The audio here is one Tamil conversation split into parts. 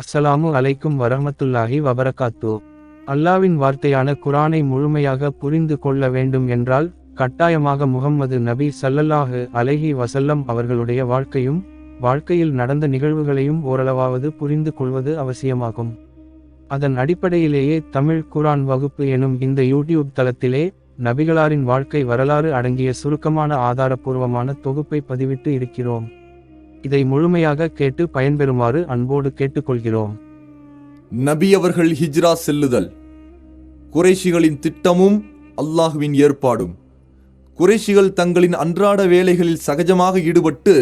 அஸ்ஸலாமு அலைக்கும் வரஹ்மத்துல்லாஹி வபரகாத்து. அல்லாவின் வார்த்தையான குரானை முழுமையாக புரிந்து கொள்ள வேண்டும் என்றால் கட்டாயமாக முஹம்மது நபி ஸல்லல்லாஹு அலைஹி வஸல்லம் அவர்களுடைய வாழ்க்கையில் நடந்த நிகழ்வுகளையும் ஓரளவாவது புரிந்து கொள்வது அவசியமாகும். அதன் அடிப்படையிலேயே தமிழ் குரான் வகுப்பு எனும் இந்த யூடியூப் தளத்திலே நபிகளாரின் வாழ்க்கை வரலாறு அடங்கிய சுருக்கமான ஆதாரபூர்வமான தொகுப்பை பதிவிட்டு இருக்கிறோம். இதை முழுமையாக கேட்டு பயன்பெறுமாறு அன்போடு கேட்டுக்கொள்கிறோம். நபி அவர்கள் ஹிஜ்ரா செல்லுதல். குறைஷிகளின் திட்டமும் அல்லாஹுவின் ஏற்பாடும். குறைஷிகள் தங்களின் அன்றாட வேலைகளில் சகஜமாக ஈடுபட்டு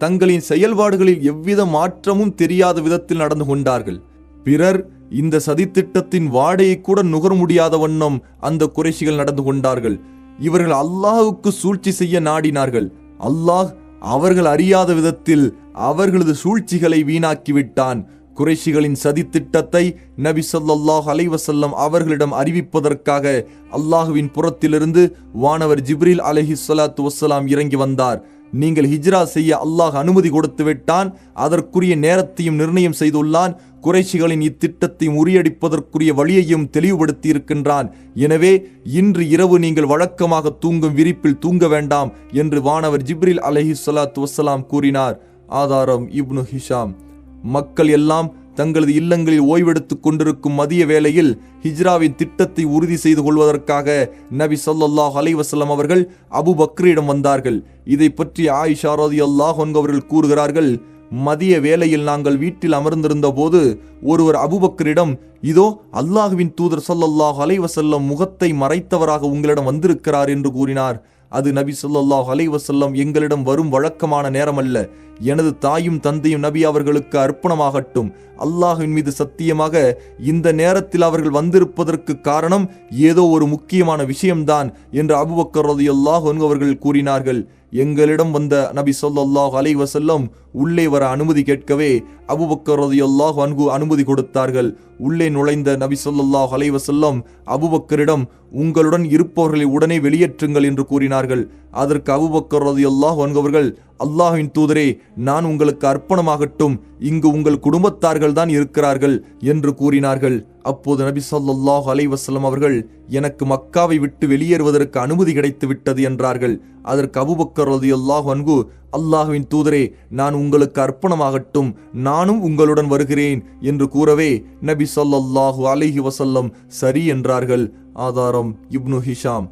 தங்களின் செயல்பாடுகளில் எவ்வித மாற்றமும் தெரியாத விதத்தில் நடந்து கொண்டார்கள். பிறர் இந்த சதித்திட்டத்தின் வாடையை கூட நுகர முடியாத வண்ணம் அந்த குறைஷிகள் நடந்து கொண்டார்கள். இவர்கள் அல்லாஹுக்கு சூழ்ச்சி செய்ய நாடினார்கள். அல்லாஹ் அவர்கள் அறியாத விதத்தில் அவர்களது சூழ்ச்சிகளை வீணாக்கிவிட்டான். குறைஷிகளின் சதித்திட்டத்தை நபி ஸல்லல்லாஹு அலைஹி வஸல்லம் அவர்களிடம் அறிவிப்பதற்காக அல்லாஹுவின் புறத்திலிருந்து வானவர் ஜிப்ரீல் அலைஹிஸ்ஸலாத்து வஸ்ஸலாம் இறங்கி வந்தார். நீங்கள் ஹிஜ்ரா செய்ய அல்லாஹ் அனுமதி கொடுத்து விட்டான், அதற்குரிய நேரத்தையும் நிர்ணயம் செய்துள்ளான், குறைஷிகளின் இத்திட்டத்தை முறியடிப்பதற்குரிய வழியையும் தெளிவுபடுத்தி இருக்கின்றான். எனவே இன்று இரவு நீங்கள் வழக்கமாக தூங்கும் விரிப்பில் தூங்க வேண்டாம் என்று வானவர் ஜிப்ரீல் அலைஹிஸ்ஸலாத்து வஸ்ஸலாம் கூறினார். ஆதாரம் இப்னு ஹிஷாம். மக்கள் எல்லாம் தங்களது இல்லங்களில் ஓய்வெடுத்துக் கொண்டிருக்கும் மதிய வேளையில் ஹிஜ்ராவின் திட்டத்தை உறுதி செய்து கொள்வதற்காக நபி ஸல்லல்லாஹு அலைஹி வஸல்லம் அவர்கள் அபூ பக்ரிடம் வந்தார்கள். இதை பற்றி ஆயிஷா ரலியல்லாஹு அன்ஹா அவர்கள் கூறுகிறார்கள், மதிய வேளையில் நாங்கள் வீட்டில் அமர்ந்திருந்த போது ஒருவர் அபூபக்கரிடம், இதோ அல்லாஹுவின் தூதர் ஸல்லல்லாஹு அலைஹி வஸல்லம் முகத்தை மறைத்தவராக உங்களிடம் வந்திருக்கிறார் என்று கூறினார். அது நபி ஸல்லல்லாஹு அலைஹி வஸல்லம் எங்களிடம் வரும் வழக்கமான நேரமல்ல. எனது தாயும் தந்தையும் நபி அவர்களுக்கு அர்ப்பணமாகட்டும். அல்லாஹ்வின் மீது சத்தியமாக இந்த நேரத்தில் அவர்கள் வந்திருப்பதற்கு காரணம் ஏதோ ஒரு முக்கியமான விஷயம்தான் என்று அபூபக்கர் ரலியல்லாஹு அன்ஹு அவர்கள் கூறினார்கள். எங்களிடம் வந்த நபி ஸல்லல்லாஹு அலைஹி வஸல்லம் உள்ளே வர அனுமதி கேட்கவே அபூபக்கர் ரலியல்லாஹு அன்ஹு அனுமதி கொடுத்தார்கள். உள்ளே நுழைந்த நபி ஸல்லல்லாஹு அலைஹி வஸல்லம் அபூபக்கரிடம், உங்களுடன் இருப்பவர்களை உடனே வெளியேற்றுங்கள் என்று கூறினார்கள். அதற்கு அபூபக்கர் ரலியல்லாஹு அன்ஹு அவர்கள், அல்லாஹ்வின் தூதரே, நான் உங்களுக்கு அர்ப்பணமாகட்டும், இங்கு உங்கள் குடும்பத்தார்கள் தான் இருக்கிறார்கள் என்று கூறினார்கள். அப்போது நபி ஸல்லல்லாஹு அலைஹி வஸல்லம் அவர்கள், எனக்கு மக்காவை விட்டு வெளியேறுவதற்கு அனுமதி கிடைத்து விட்டது என்றார்கள். அதற்கு அபூபக்கர் ரலியல்லாஹு அன்ஹு, அல்லாஹ்வின் தூதரே, நான் உங்களுக்கு அர்ப்பணமாகட்டும், நானும் உங்களுடன் வருகிறேன் என்று கூறவே நபி ஸல்லல்லாஹு அலைஹி வஸல்லம் சரி என்றார்கள். ஆதாரம் இப்னு ஹிஷாம்.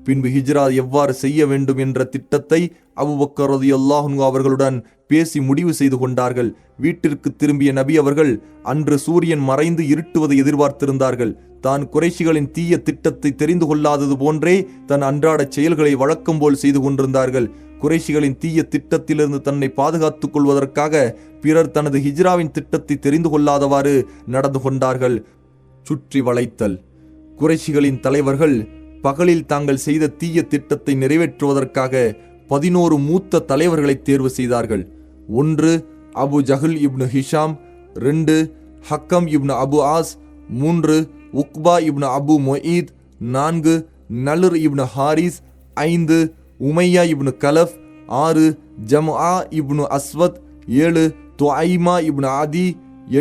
பின்பு ஹிஜ்ரா எவ்வாறு செய்ய வேண்டும் என்ற திட்டத்தை அபூபக்கர் ரலியல்லாஹு அன்ஹு அவர்களுடன் பேசி முடிவு செய்து கொண்டார்கள். வீட்டிற்கு திரும்பிய நபி அவர்கள் அன்று சூரியன் மறைந்து இருட்டுவதை எதிர்பார்த்திருந்தார்கள். தான் குறைஷிகளின் தீய திட்டத்தை தெரிந்து கொள்ளாதது போன்றே தன் அன்றாட செயல்களை வழக்கம் போல் செய்து கொண்டிருந்தார்கள். குறைஷிகளின் தீய திட்டத்திலிருந்து தன்னை பாதுகாத்துக் கொள்வதற்காக பிறர் தனது ஹிஜ்ராவின் திட்டத்தை தெரிந்து கொள்ளாதவாறு நடந்து கொண்டார்கள். சுற்றி வளைத்தல். குறைஷிகளின் தலைவர்கள் பகலில் தாங்கள் செய்த தீய திட்டத்தை நிறைவேற்றுவதற்காக 11 மூத்த தலைவர்களை தேர்வு செய்தார்கள். 1 அபு ஜஹல் இப்னு ஹிஷாம், 2 ஹக்கம் இப்னு அபு ஆஸ், 3 உக்பா இப்னு அபு மொயீத், 4 நலுர் இப்னு ஹாரிஸ், 5 உமையா இப்னு கலஃப், 6 ஜம்ஆ இப்னு அஸ்வத், 7 துஐமா இப்னு ஆதி,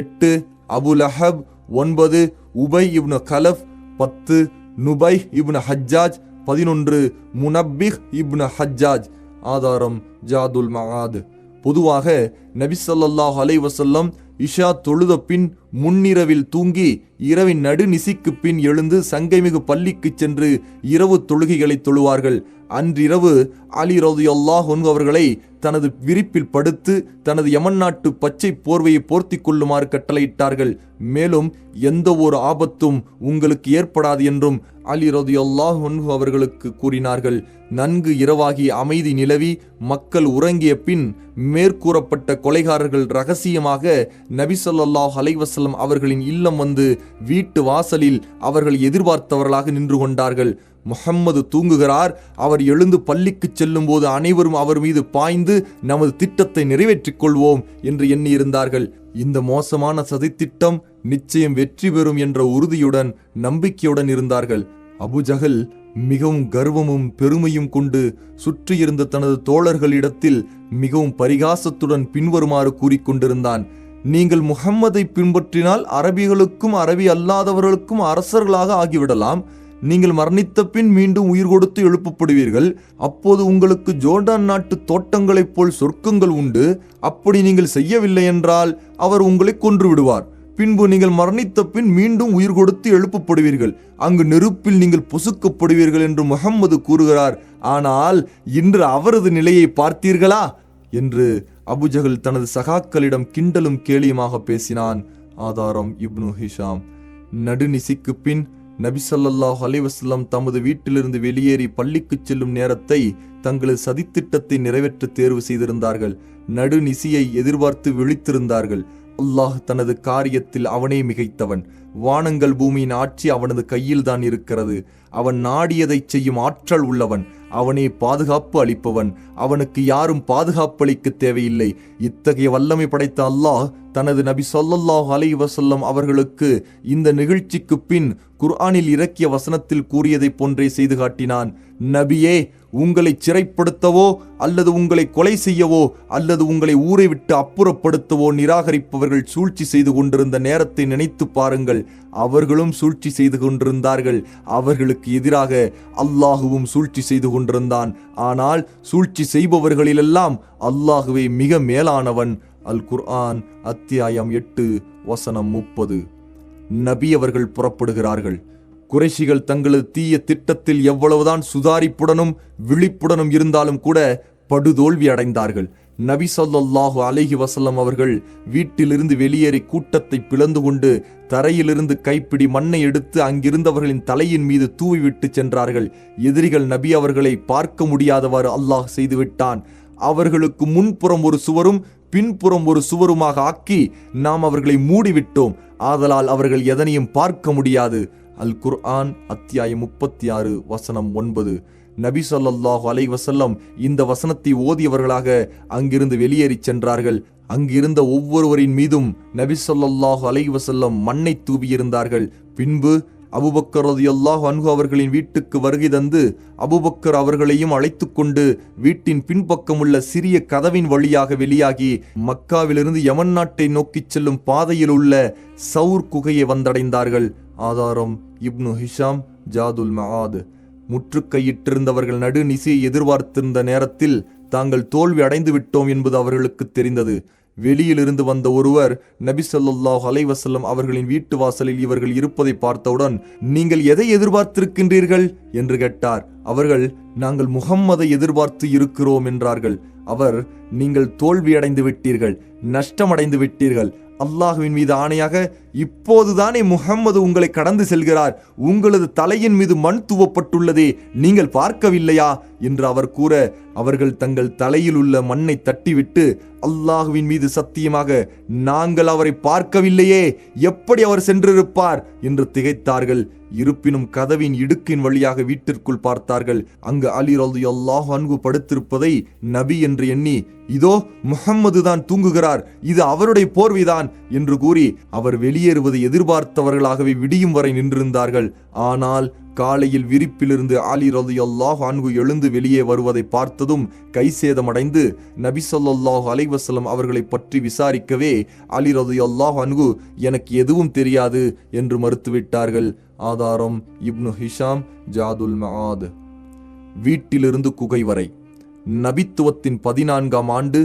8 அபு லஹப், 9 உபை இப்னு கலஃப், 10 நுபை இப்னு ஹஜ்ஜாஜ், 11 முனப்பிஹ் இப்னு ஹஜ்ஜாஜ். ஆதாரம் ஜாதுல் மஆத். பொதுவாக நபி ஸல்லல்லாஹு அலைஹி வஸல்லம் இஷா தொழுத பின் முன்னிரவில் தூங்கி இரவின் நடுநிசிக்கு பின் எழுந்து சங்கைமிகு பள்ளிக்கு சென்று இரவு தொழுகைகளை தொழுவார்கள். அன்றிரவு அலி ரலியல்லாஹு அன்ஹு அவர்களை தனது விரிப்பில் படுத்து தனது யமன் நாட்டு பச்சை போர்வையை போர்த்தி கொள்ளுமாறு கட்டளையிட்டார்கள். மேலும் எந்த ஒரு ஆபத்தும் உங்களுக்கு ஏற்படாது என்றும் அலி ரலியல்லாஹு அன்ஹு அவர்களுக்கு கூறினார்கள். நன்கு இரவாகி அமைதி நிலவி மக்கள் உறங்கிய பின் மேற்கூறப்பட்ட கொலைகாரர்கள் ரகசியமாக நபி ஸல்லல்லாஹு அலைஹி வஸல்லம் அவர்களின் இல்லம் வந்து வீட்டு வாசலில் அவர்கள் எதிர்பார்த்தவர்களாக நின்று கொண்டார்கள். முஹம்மது தூங்குகிறார், அவர் எழுந்து பள்ளிக்கு செல்லும் போது அனைவரும் அவர் மீது பாய்ந்து நமது திட்டத்தை நிறைவேற்றிக் கொள்வோம் என்று எண்ணியிருந்தார்கள். இந்த மோசமான சதித்திட்டம் நிச்சயம் வெற்றி பெறும் என்ற உறுதியுடன் நம்பிக்கையுடன் இருந்தார்கள். அபு ஜஹல் மிகவும் கர்வமும் பெருமையும் கொண்டு சுற்றியிருந்த தனது தோழர்களிடத்தில் மிகவும் பரிகாசத்துடன் பின்வருமாறு கூறிக்கொண்டிருந்தான், நீங்கள் முஹம்மதை பின்பற்றினால் அரபிகளுக்கும் அரபி அல்லாதவர்களுக்கும் அரசர்களாக ஆகிவிடலாம். நீங்கள் மரணித்த பின் மீண்டும் உயிர் கொடுத்து எழுப்பப்படுவீர்கள். அப்போது உங்களுக்கு ஜோர்டான் நாட்டு தோட்டங்களைப் போல் சொர்க்கங்கள் உண்டு. அப்படி நீங்கள் செய்யவில்லை என்றால் அவர் உங்களை கொன்று விடுவார். பின்பு நீங்கள் மரணித்த பின் மீண்டும் உயிர் கொடுத்து எழுப்பப்படுவீர்கள். அங்கு நெருப்பில் நீங்கள் பொசுக்கப்படுவீர்கள் என்று முஹம்மது கூறுகிறார். ஆனால் இன்று அவரது நிலையை பார்த்தீர்களா என்று அபுஜஹல் தனது சகாக்களிடம் கிண்டலும் கேலியுமாக பேசினான். ஆதாரம் இப்னு ஹிஷாம். நடுநிசிக்கு பின் நபி ஸல்லல்லாஹு அலைஹி வஸல்லம் தமது வீட்டிலிருந்து வெளியேறி பள்ளிக்கு செல்லும் நேரத்தை தங்களது சதித்திட்டத்தை நிறைவேற்ற தேர்வு செய்திருந்தார்கள். நடுநிசியை எதிர்பார்த்து விழித்திருந்தார்கள். அல்லாஹ் தனது காரியத்தில் அவனே மிகைத்தவன். வானங்கள் பூமியின் ஆட்சி அவனது கையில்தான் இருக்கிறது. அவன் நாடியதை செய்யும் ஆற்றல் உள்ளவன். அவனே பாதுகாப்பு அளிப்பவன். அவனுக்கு யாரும் பாதுகாப்பு அளிக்க தேவையில்லை. இத்தகைய வல்லமை படைத்த அல்லாஹ் தனது நபி ஸல்லல்லாஹு அலைஹி வஸல்லம் அவர்களுக்கு இந்த நிகழ்ச்சிக்கு பின் குர்ஆனில் இறக்கிய வசனத்தில் கூறியதை போன்றே செய்து காட்டினான். நபியே, உங்களை சிறைப்படுத்தவோ அல்லது உங்களை கொலை செய்யவோ அல்லது உங்களை ஊரை விட்டு அப்புறப்படுத்தவோ நிராகரிப்பவர்கள் சூழ்ச்சி செய்து கொண்டிருந்த நேரத்தை நினைத்து பாருங்கள். அவர்களும் சூழ்ச்சி செய்து கொண்டிருந்தார்கள். அவர்களுக்கு எதிராக அல்லாஹுவும் சூழ்ச்சி செய்து கொண்டிருந்தான். ஆனால் சூழ்ச்சி செய்பவர்களிலெல்லாம் அல்லாஹுவே மிக மேலானவன். அல் குர்ஆன் அத்தியாயம் 8 வசனம் 30. நபி அவர்கள் புறப்படுகிறார்கள். குறைஷிகள் தங்களது தீய திட்டத்தில் எவ்வளவுதான் சுதாரிப்புடனும் விழிப்புடனும் இருந்தாலும் கூட படுதோல்வி அடைந்தார்கள். நபி ஸல்லல்லாஹு அலைஹி வஸல்லம் அவர்கள் வீட்டிலிருந்து வெளியேறி கூட்டத்தை பிளந்து கொண்டு தரையிலிருந்து கைப்பிடி மண்ணை எடுத்து அங்கிருந்தவர்களின் தலையின் மீது தூவிவிட்டு சென்றார்கள். எதிரிகள் நபி அவர்களை பார்க்க முடியாதவாறு அல்லாஹ் செய்துவிட்டான். அவர்களுக்கு முன்புறம் ஒரு சுவரும் பின்புறம் ஒரு சுவருமாக ஆக்கி நாம் அவர்களை மூடிவிட்டோம். ஆதலால் அவர்கள் எதனையும் பார்க்க முடியாது. அல் குர்ஆன் அத்தியாயம் 36 வசனம் 9. நபி ஸல்லல்லாஹு அலைஹி வஸல்லம் இந்த வசனத்தை ஓதியவர்களாக அங்கிருந்து வெளியேறி சென்றார்கள். அங்கிருந்த ஒவ்வொருவரின் மீதும் நபி ஸல்லல்லாஹு அலைஹி வஸல்லம் மண்ணை தூவியிருந்தார்கள். பின்பு அபூபக்கர் ரலியல்லாஹு அன்ஹு அவர்களின் வீட்டுக்கு வருகை தந்து அபூபக்கர் அவர்களையும் அழைத்து கொண்டு வீட்டின் பின்பக்கம் உள்ள சிறிய கதவின் வழியாக வெளியாகி மக்காவிலிருந்து யமன் நாட்டை நோக்கி செல்லும் பாதையில் உள்ள சவுர் குகையை வந்தடைந்தார்கள். ஆதாரம் இப்னு ஹிஷாம் ஜாதுல் மஆத். முற்றுகையிட்டிருந்தவர்கள் நடுநிசியை எதிர்பார்த்திருந்த நேரத்தில் தாங்கள் தோல்வி அடைந்து விட்டோம் என்பது அவர்களுக்கு தெரிந்தது. வெளியிலிருந்து வந்த ஒருவர் நபி ஸல்லல்லாஹு அலைஹி வஸல்லம் அவர்களின் வீட்டு வாசலில் இவர்கள் இருப்பதை பார்த்தவுடன், நீங்கள் எதை எதிர்பார்த்திருக்கின்றீர்கள் என்று கேட்டார். அவர்கள், நாங்கள் முஹம்மதை எதிர்பார்த்து இருக்கிறோம் என்றார்கள். அவர், நீங்கள் தோல்வியடைந்து விட்டீர்கள், நஷ்டமடைந்து விட்டீர்கள். அல்லாஹுவின் மீது ஆணையாக இப்போதுதானே முஹம்மது உங்களை கடந்து செல்கிறார். உங்களது தலையின் மீது மண் தூவப்பட்டுள்ளதே, நீங்கள் பார்க்கவில்லையா என்று அவர் கூற, அவர்கள் தங்கள் தலையில் உள்ள மண்ணை தட்டிவிட்டு, அல்லாஹுவின் மீது சத்தியமாக நாங்கள் அவரை பார்க்கவில்லையே, எப்படி அவர் சென்றிருப்பார் என்று திகைத்தார்கள். இருப்பினும் கதவின் இடுக்கின் வழியாக வீட்டிற்குள் பார்த்தார்கள். அங்கு அலி ரலியல்லாஹு அன்ஹு படுத்திருப்பதை நபி என்று எண்ணி, இதோ முஹம்மது தான் தூங்குகிறார், இது அவருடைய போர்வைதான் என்று கூறி அவர் வெளியேறுவதை எதிர்பார்த்தவர்களாகவே விடியும் வரை நின்றிருந்தார்கள். ஆனால் காலையில் விரிப்பிலிருந்து அலி ரலியல்லாஹு அன்ஹு எழுந்து வெளியே வருவதை பார்த்ததும் கைசேதமடைந்து நபி ஸல்லல்லாஹு அலைஹி வஸல்லம் அவர்களை பற்றி விசாரிக்கவே அலி ரலியல்லாஹு அன்ஹு, எனக்கு எதுவும் தெரியாது என்று மறுத்துவிட்டார்கள். ஆதாரம் இப்னு ஹிஷாம் ஜாதுல் மஆத். வீட்டிலிருந்து குகை வரை. நபித்துவத்தின் 14ஆம் ஆண்டு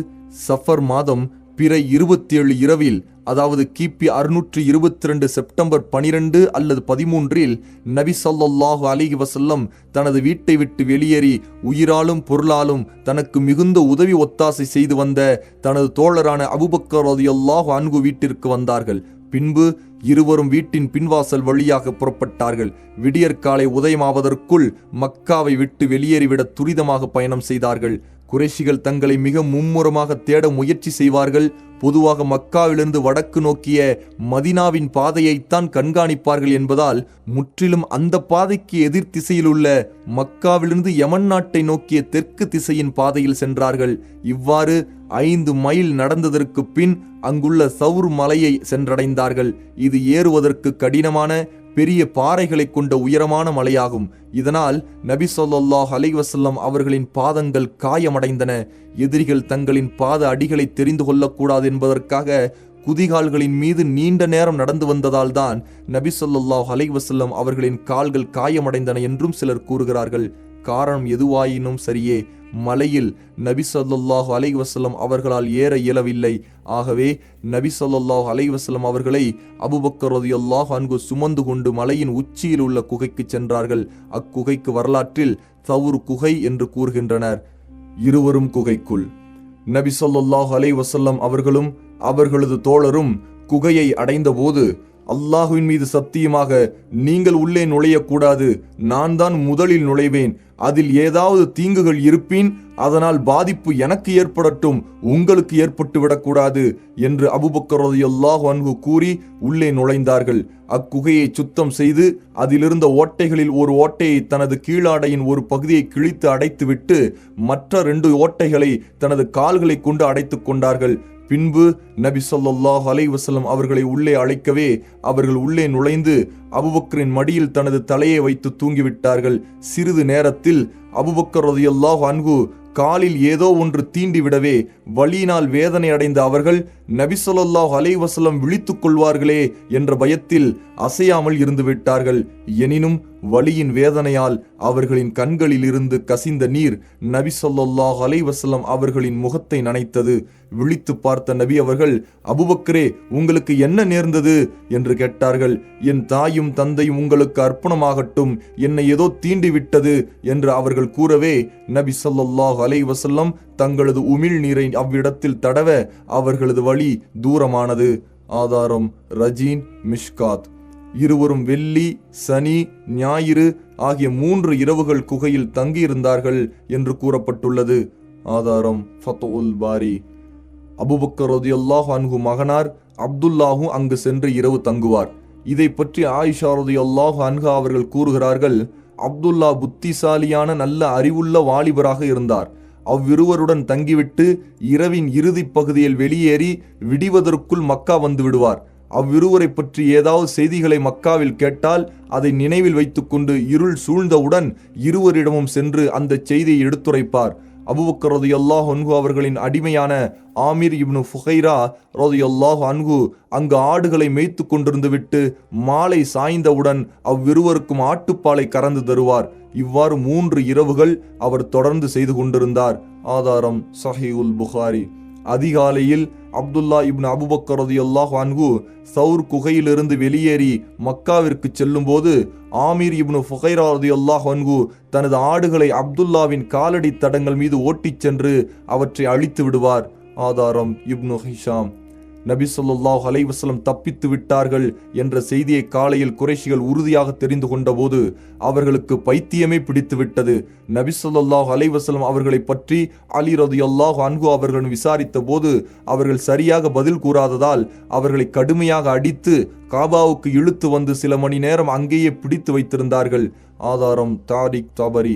சஃபர் மாதம் பிறை 27 இரவில், அதாவது கிபி 622 செப்டம்பர் 12 அல்லது 13 நபி ஸல்லல்லாஹு அலைஹி வஸல்லம் தனது வீட்டை விட்டு வெளியேறி உயிராலும் பொருளாலும் தனக்கு மிகுந்த உதவி ஒத்தாசை செய்து வந்த தனது தோழரான அபூபக்கர் ரலியல்லாஹு அன்ஹு வீட்டிற்கு வந்தார்கள். பின்பு இருவரும் வீட்டின் பின்வாசல் வழியாக புறப்பட்டார்கள். விடியற்காலை உதயமாவதற்குள் மக்காவை விட்டு வெளியேறிவிட துரிதமாக பயணம் செய்தார்கள். குறைஷிகள் தங்களை மிக மும்முரமாக தேட முயற்சி செய்வார்கள். பொதுவாக மக்காவிலிருந்து வடக்கு நோக்கிய மதினாவின் பாதையைத்தான் கண்காணிப்பார்கள் என்பதால் முற்றிலும் அந்த பாதைக்கு எதிர் திசையில் உள்ள மக்காவிலிருந்து யமன் நாட்டை நோக்கிய தெற்கு திசையின் பாதையில் சென்றார்கள். இவ்வாறு 5 மைல் நடந்ததற்கு பின் அங்குள்ள சவுர் மலையை சென்றடைந்தார்கள். இது ஏறுவதற்கு கடினமான பெரிய பாறைகளை கொண்ட உயரமான மலையாகும். இதனால் நபி ஸல்லல்லாஹு அலைஹி வஸல்லம் அவர்களின் பாதங்கள் காயமடைந்தன. எதிரிகள் தங்களின் பாத அடிகளை தெரிந்து கொள்ளக்கூடாது என்பதற்காக குதிகால்களின் மீது நீண்ட நேரம் நடந்து வந்ததால் தான் நபி ஸல்லல்லாஹு அலைஹி வஸல்லம் அவர்களின் கால்கள் காயமடைந்தன என்றும் சிலர் கூறுகிறார்கள். காரணம் எதுவாயினும் சரியே, மலையில் நபி ஸல்லல்லாஹு அலைஹி வஸல்லம் அவர்களால் ஏற இயலவில்லை. ஆகவே நபி ஸல்லல்லாஹு அலைஹி வஸல்லம் அவர்களை அபூபக்கர் ரலியல்லாஹு அன்ஹு சுமந்து கொண்டு மலையின் உச்சியில் உள்ள குகைக்கு சென்றார்கள். அக்குகைக்கு வரலாற்றில் தவுர் குகை என்று கூறுகின்றனர். இருவரும் குகைக்குள், நபி ஸல்லல்லாஹு அலைஹி வஸல்லம் அவர்களும் அவர்களது தோழரும் குகையை அடைந்தபோது, அல்லாஹுவின் மீது சத்தியமாக நீங்கள் உள்ளே நுழையக்கூடாது, நான் தான் முதலில் நுழைவேன், அதில் ஏதாவது தீங்குகள் இருப்பின் அதனால் பாதிப்பு எனக்கு ஏற்படட்டும், உங்களுக்கு ஏற்பட்டு விடக்கூடாது என்று அபூபக்கர் ரலியல்லாஹு அன்ஹு கூறி உள்ளே நுழைந்தார்கள். அக்குகையை சுத்தம் செய்து அதிலிருந்த ஓட்டைகளில் ஒரு ஓட்டையை தனது கீழாடையின் ஒரு பகுதியை கிழித்து அடைத்துவிட்டு மற்ற 2 ஓட்டைகளை தனது கால்களை கொண்டு அடைத்துக் கொண்டார்கள். பின்பு நபி ஸல்லல்லாஹு அலைஹி வஸல்லம் அவர்களை உள்ளே அழைக்கவே அவர்கள் உள்ளே நுழைந்து அபூபக்கரின் மடியில் தனது தலையை வைத்து தூங்கிவிட்டார்கள். சிறிது நேரத்தில் அபூபக்கர் ரலியல்லாஹு அன்ஹு காலில் ஏதோ ஒன்று தீண்டி விடவே வலியினால் வேதனை அடைந்த அவர்கள் நபி ஸல்லல்லாஹு அலைஹி வஸல்லம் விழித்துக் கொள்வார்களே என்ற பயத்தில் அசையாமல் இருந்து விட்டார்கள். எனினும் வலியின் வேதனையால் அவர்களின் கண்களில் இருந்து கசிந்த நீர் நபி ஸல்லல்லாஹு அலைஹி வஸல்லம் அவர்களின் முகத்தை நனைத்தது. விழித்து பார்த்த நபி அவர்கள், அபூபக்கரே, உங்களுக்கு என்ன நேர்ந்தது என்று கேட்டார்கள். என் தாயும் தந்தையும் உங்களுக்கு அர்ப்பணமாகட்டும், என்னை ஏதோ தீண்டி விட்டது என்று அவர்கள் கூறவே நபி ஸல்லல்லாஹு அலைஹி வஸல்லம் தங்களது உமிழ் நீரை அவ்விடத்தில் தடவ அவர்களது வலி தூரமானது. ஆதாரம் ரஜீன், மிஷ்காத். இருவரும் வெள்ளி, சனி, ஞாயிறு ஆகிய 3 இரவுகள் குகையில் தங்கியிருந்தார்கள் என்று கூறப்பட்டுள்ளது. ஆதாரம் ஃபத்உல் பாரி. அபூபக்கர் ரலியல்லாஹு அன்ஹு மகனார் அப்துல்லாஹு அங்கு சென்று இரவு தங்குவார். இதை பற்றி ஆயிஷா ரலியல்லாஹு அன்ஹா அவர்கள் கூறுகிறார்கள், அப்துல்லா புத்திசாலியான நல்ல அறிவுள்ள வாலிபராக இருந்தார். அவ்விருவருடன் தங்கிவிட்டு இரவின் இறுதி பகுதியில் வெளியேறி விடிவதற்குள் மக்கா வந்து விடுவார். அவ்விருவரை பற்றி ஏதாவது செய்திகளை மக்காவில் கேட்டால் அதை நினைவில் வைத்துக்கொண்டு இருள் சூழ்ந்தவுடன் இருவரிடமும் சென்று அந்த செய்தியை எடுத்துரைப்பார். அபூபக்கர் ரலியல்லாஹு அன்ஹு அவர்களின் அடிமையான ஆமிர் இப்னு ஃபுகைரா ரலியல்லாஹு அன்ஹு அங்கு ஆடுகளை மேய்த்து கொண்டிருந்து விட்டு மாலை சாய்ந்தவுடன் அவ்விருவருக்கும் ஆட்டுப்பாலை கறந்து தருவார். இவ்வாறு 3 இரவுகள் அவர் தொடர்ந்து செய்து கொண்டிருந்தார். ஆதாரம் சஹீஹுல் புகாரி. அதிகாலையில் அப்துல்லா இப்னு அபூபக்கர் ரலியல்லாஹு அன்ஹு சௌர் குகையிலிருந்து வெளியேறி மக்காவிற்கு செல்லும் போது ஆமீர் இப்னு ஃபுகைரா ரலியல்லாஹு அன்ஹு தனது ஆடுகளை அப்துல்லாவின் காலடி தடங்கள் மீது ஓட்டிச் சென்று அவற்றை அழித்து விடுவார். ஆதாரம் இப்னு ஹிஷாம். நபி ஸல்லல்லாஹு அலைஹி வஸல்லம் தப்பித்து விட்டார்கள் என்ற செய்தியை காலையில் குறைஷிகள் உறுதியாக தெரிந்து கொண்டபோது அவர்களுக்கு பைத்தியமே பிடித்து விட்டது. நபி ஸல்லல்லாஹு அலைஹி வஸல்லம் அவர்களை பற்றி அலி ரலியல்லாஹு அன்ஹு அவர்கள் விசாரித்த போது அவர்கள் சரியாக பதில் கூறாததால் அவர்களை கடுமையாக அடித்து காபாவுக்கு இழுத்து வந்து சில மணி நேரம் அங்கேயே பிடித்து வைத்திருந்தார்கள். ஆதாரம் தாரிக் தபரி.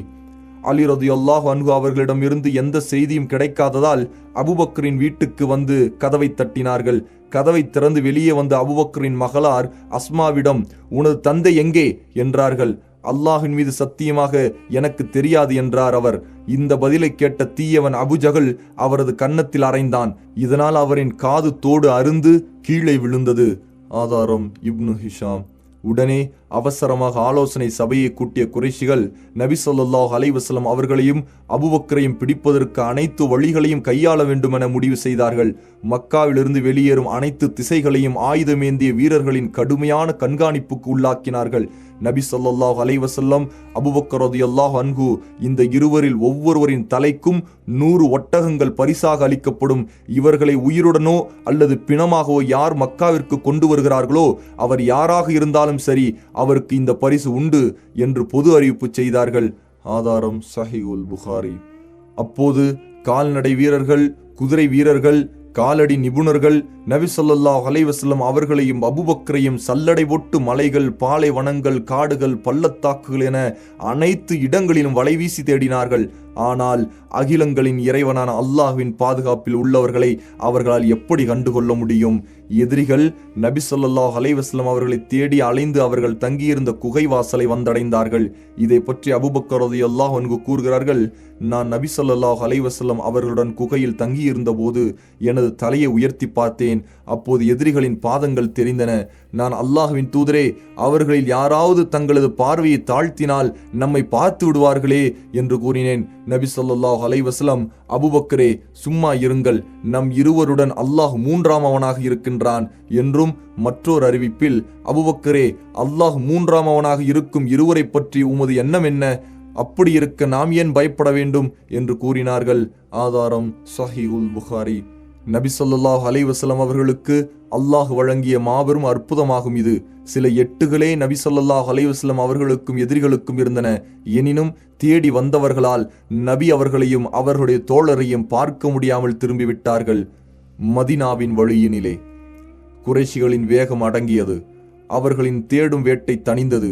அலி ரலியல்லாஹு அன்ஹு அவர்களிடம் இருந்து எந்த செய்தியும் கிடைக்காததால் அபூபக்கரின் வீட்டுக்கு வந்து கதவை தட்டினார்கள். கதவை திறந்து வெளியே வந்த அபூபக்கரின் மகளார் அஸ்மாவிடம், உனது தந்தை எங்கே என்றார்கள். அல்லாஹின் மீது சத்தியமாக எனக்கு தெரியாது என்றார் அவர். இந்த பதிலை கேட்ட தீயவன் அபுஜஹல் அவரது கன்னத்தில் அறைந்தான். இதனால் அவரின் காது தோடு அருந்து கீழே விழுந்தது. ஆதாரம் இப்னு ஹிஷாம். உடனே அவசரமாக ஆலோசனை சபையை கூட்டிய குறைஷிகள் நபி ஸல்லல்லாஹு அலைஹி வஸல்லம் அவர்களையும் அபூபக்கரையும் பிடிப்பதற்கு அனைத்து வழிகளையும் கையாள வேண்டுமென முடிவு செய்தார்கள். மக்காவிலிருந்து வெளியேறும் அனைத்து திசைகளையும் ஆயுதமேந்திய வீரர்களின் கடுமையான கண்காணிப்புக்கு உள்ளாக்கினார்கள். நபி ஸல்லல்லாஹு அலைஹி வஸல்லம், அபூபக்கர் ரலியல்லாஹு அன்ஹு இந்த இருவரில் ஒவ்வொருவரின் தலைக்கும் 100 ஒட்டகங்கள் பரிசாக அளிக்கப்படும். இவர்களை உயிருடனோ அல்லது பிணமாகவோ யார் மக்காவிற்கு கொண்டு வருகிறார்களோ அவர் யாராக இருந்தாலும் சரி, அவருக்கு இந்த பரிசு உண்டு என்று பொது அறிவிப்பு செய்தார்கள். ஆதாரம் சஹீஹுல் புகாரி. அப்போது கால்நடை வீரர்கள், குதிரை வீரர்கள், காலடி நிபுணர்கள் நபி ஸல்லல்லாஹு அலைஹி வஸல்லம் அவர்களையும் அபூபக்கரையும் சல்லடை போட்டு மலைகள், பாலைவனங்கள், காடுகள், பள்ளத்தாக்குகள் என அனைத்து இடங்களிலும் வலைவீசி தேடினார்கள். ஆனால் அகிலங்களின் இறைவனான அல்லாஹ்வின் பாதுகாப்பில் உள்ளவர்களை அவர்களால் எப்படி கண்டுகொள்ள முடியும்? எதிரிகள் நபி ஸல்லல்லாஹு அலைஹி வஸல்லம் அவர்களை தேடி அலைந்து அவர்கள் தங்கியிருந்த குகை வாசலை வந்தடைந்தார்கள். இதை பற்றி அபூபக்கர் ரலியல்லாஹு அன்ஹு கூறுகிறார்கள், நான் நபி ஸல்லல்லாஹு அலைஹி வஸல்லம் அவர்களுடன் குகையில் தங்கியிருந்த போது எனது தலையை உயர்த்தி பார்த்தேன். போனேன். அப்போது எதிரிகளின் பாதங்கள் தெரிந்தன. நான் அல்லாஹ்வின் தூதரே, அவர்களில் யாராவது தங்களது பார்வையை தாழ்த்தினால் நம்மை பார்த்து விடுவார்களே என்று கூறினேன். நபி ஸல்லல்லாஹு அலைஹி வஸல்லம், அபூபக்கரே சும்மா இருங்கள், நம் இருவருடன் அல்லாஹ் மூன்றாமவனாக இருக்கின்றான் என்றும், மற்றொரு அறிவிப்பில், அபூபக்கரே, அல்லாஹ் மூன்றாமவனாக இருக்கும் இருவரை பற்றி உமது எண்ணம் என்ன? அப்படி இருக்க நாம் ஏன் பயப்பட வேண்டும் என்று கூறினார்கள். ஆதாரம் ஸஹீஹுல் புகாரி. நபி ஸல்லல்லாஹு அலைஹி வஸல்லம் அவர்களுக்கு அல்லாஹ் வழங்கிய மாபெரும் அற்புதமாகும் இது. சில எட்டுகளே நபி ஸல்லல்லாஹு அலைஹி வஸல்லம் அவர்களுக்கும் எதிரிகளுக்கும் இருந்தன. எனினும் தேடி வந்தவர்களால் நபி அவர்களையும் அவர்களுடைய தோழரையும் பார்க்க முடியாமல் திரும்பிவிட்டார்கள். மதினாவின் வழியினிலே குறைஷிகளின் வேகம் அடங்கியது. அவர்களின் தேடும் வேட்டை தணிந்தது.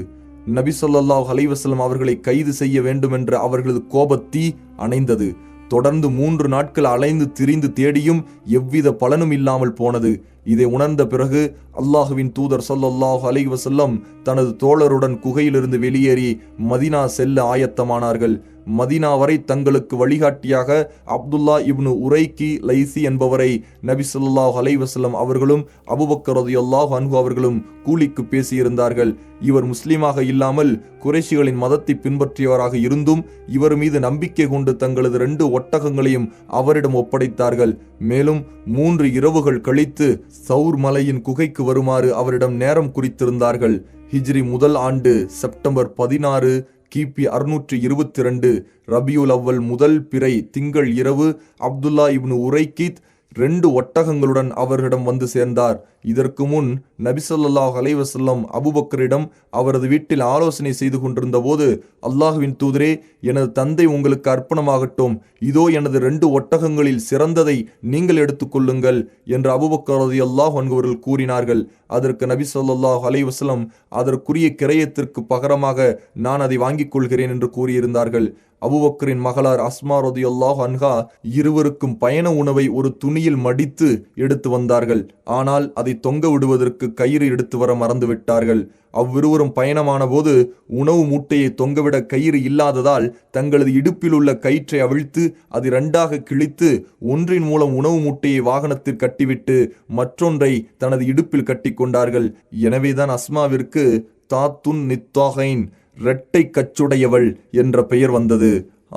நபி ஸல்லல்லாஹு அலைஹி வஸல்லம் அவர்களை கைது செய்ய வேண்டுமென்ற அவர்களது கோபத்தீ அணைந்தது. தொடர்ந்து 3 நாட்கள் அலைந்து திரிந்து தேடியும் எவ்வித பலனும் இல்லாமல் போனது. இதை உணர்ந்த பிறகு அல்லாஹுவின் தூதர் ஸல்லல்லாஹு அலைஹி வஸல்லம் தனது தோழருடன் குகையிலிருந்து வெளியேறி மதினா செல்ல ஆயத்தமானார்கள். மதினா வரை தங்களுக்கு வழிகாட்டியாக அப்துல்லா இப்னு உரைக்கி லைசி என்பவரை நபி ஸல்லல்லாஹு அலைஹி வஸல்லம் அவர்களும் அபூபக்கர் ரலியல்லாஹு அன்ஹு அவர்களும் கூலிக்கு பேசியிருந்தார்கள். இவர் முஸ்லீமாக இல்லாமல் குறைஷிகளின் மதத்தை பின்பற்றியவராக இருந்தும் இவர் மீது நம்பிக்கை கொண்டு தங்களது 2 ஒட்டகங்களையும் அவரிடம் ஒப்படைத்தார்கள். மேலும் 3 இரவுகள் கழித்து சௌர் மலையின் குகைக்கு வருமாறு அவரிடம் நேரம் குறித்திருந்தார்கள். ஹிஜ்ரி முதல் ஆண்டு செப்டம்பர் 16 கிபி 622 ரபியுல் அவ்வல் முதல் பிறை திங்கள் இரவு அப்துல்லா இப்னு உரைக்கித் 2 ஒட்டகங்களுடன் அவர்களிடம் வந்து சேர்ந்தார். இதற்கு முன் நபி ஸல்லல்லாஹு அலைஹி வஸல்லம் அபூபக்கரிடம் அவரது வீட்டில் ஆலோசனை செய்து கொண்டிருந்த போது, அல்லாஹ்வின் தூதரே, எனது தந்தை உங்களுக்கு அர்ப்பணமாகட்டும், இதோ எனது 2 ஒட்டகங்களில் சிறந்ததை நீங்கள் எடுத்துக்கொள்ளுங்கள் என்று அபூபக்கர் ரலியல்லாஹு அன்ஹு அவர்கள் கூறினார்கள். அதற்கு நபி ஸல்லல்லாஹு அலைஹி வஸல்லம், அதற்குரிய கிரயத்திற்கு பகரமாக நான் அதை வாங்கிக் கொள்கிறேன் என்று கூறியிருந்தார்கள். அபூபக்கரின் மகளார் அஸ்மா ரலியல்லாஹு அன்ஹா இருவருக்கும் பயண உணவை ஒரு துணியில் மடித்து எடுத்து வந்தார்கள். ஆனால் அதை தொங்க விடுவதற்கு கயிறு எடுத்து வர மறந்துவிட்டார்கள். அவ்விருவரும் பயணமான போது உணவு மூட்டையை தொங்கவிட கயிறு இல்லாததால் தங்களது இடுப்பில் உள்ள கயிற்றை அவிழ்த்து அது 2ஆக கிழித்து ஒன்றின் மூலம் உணவு மூட்டையை வாகனத்தில் கட்டிவிட்டு மற்றொன்றை தனது இடுப்பில் கட்டி கொண்டார்கள். எனவேதான் அஸ்மாவிற்கு தாத்துன் நித்தாகைன், இரட்டை கச்சுடையவள் என்ற பெயர் வந்தது.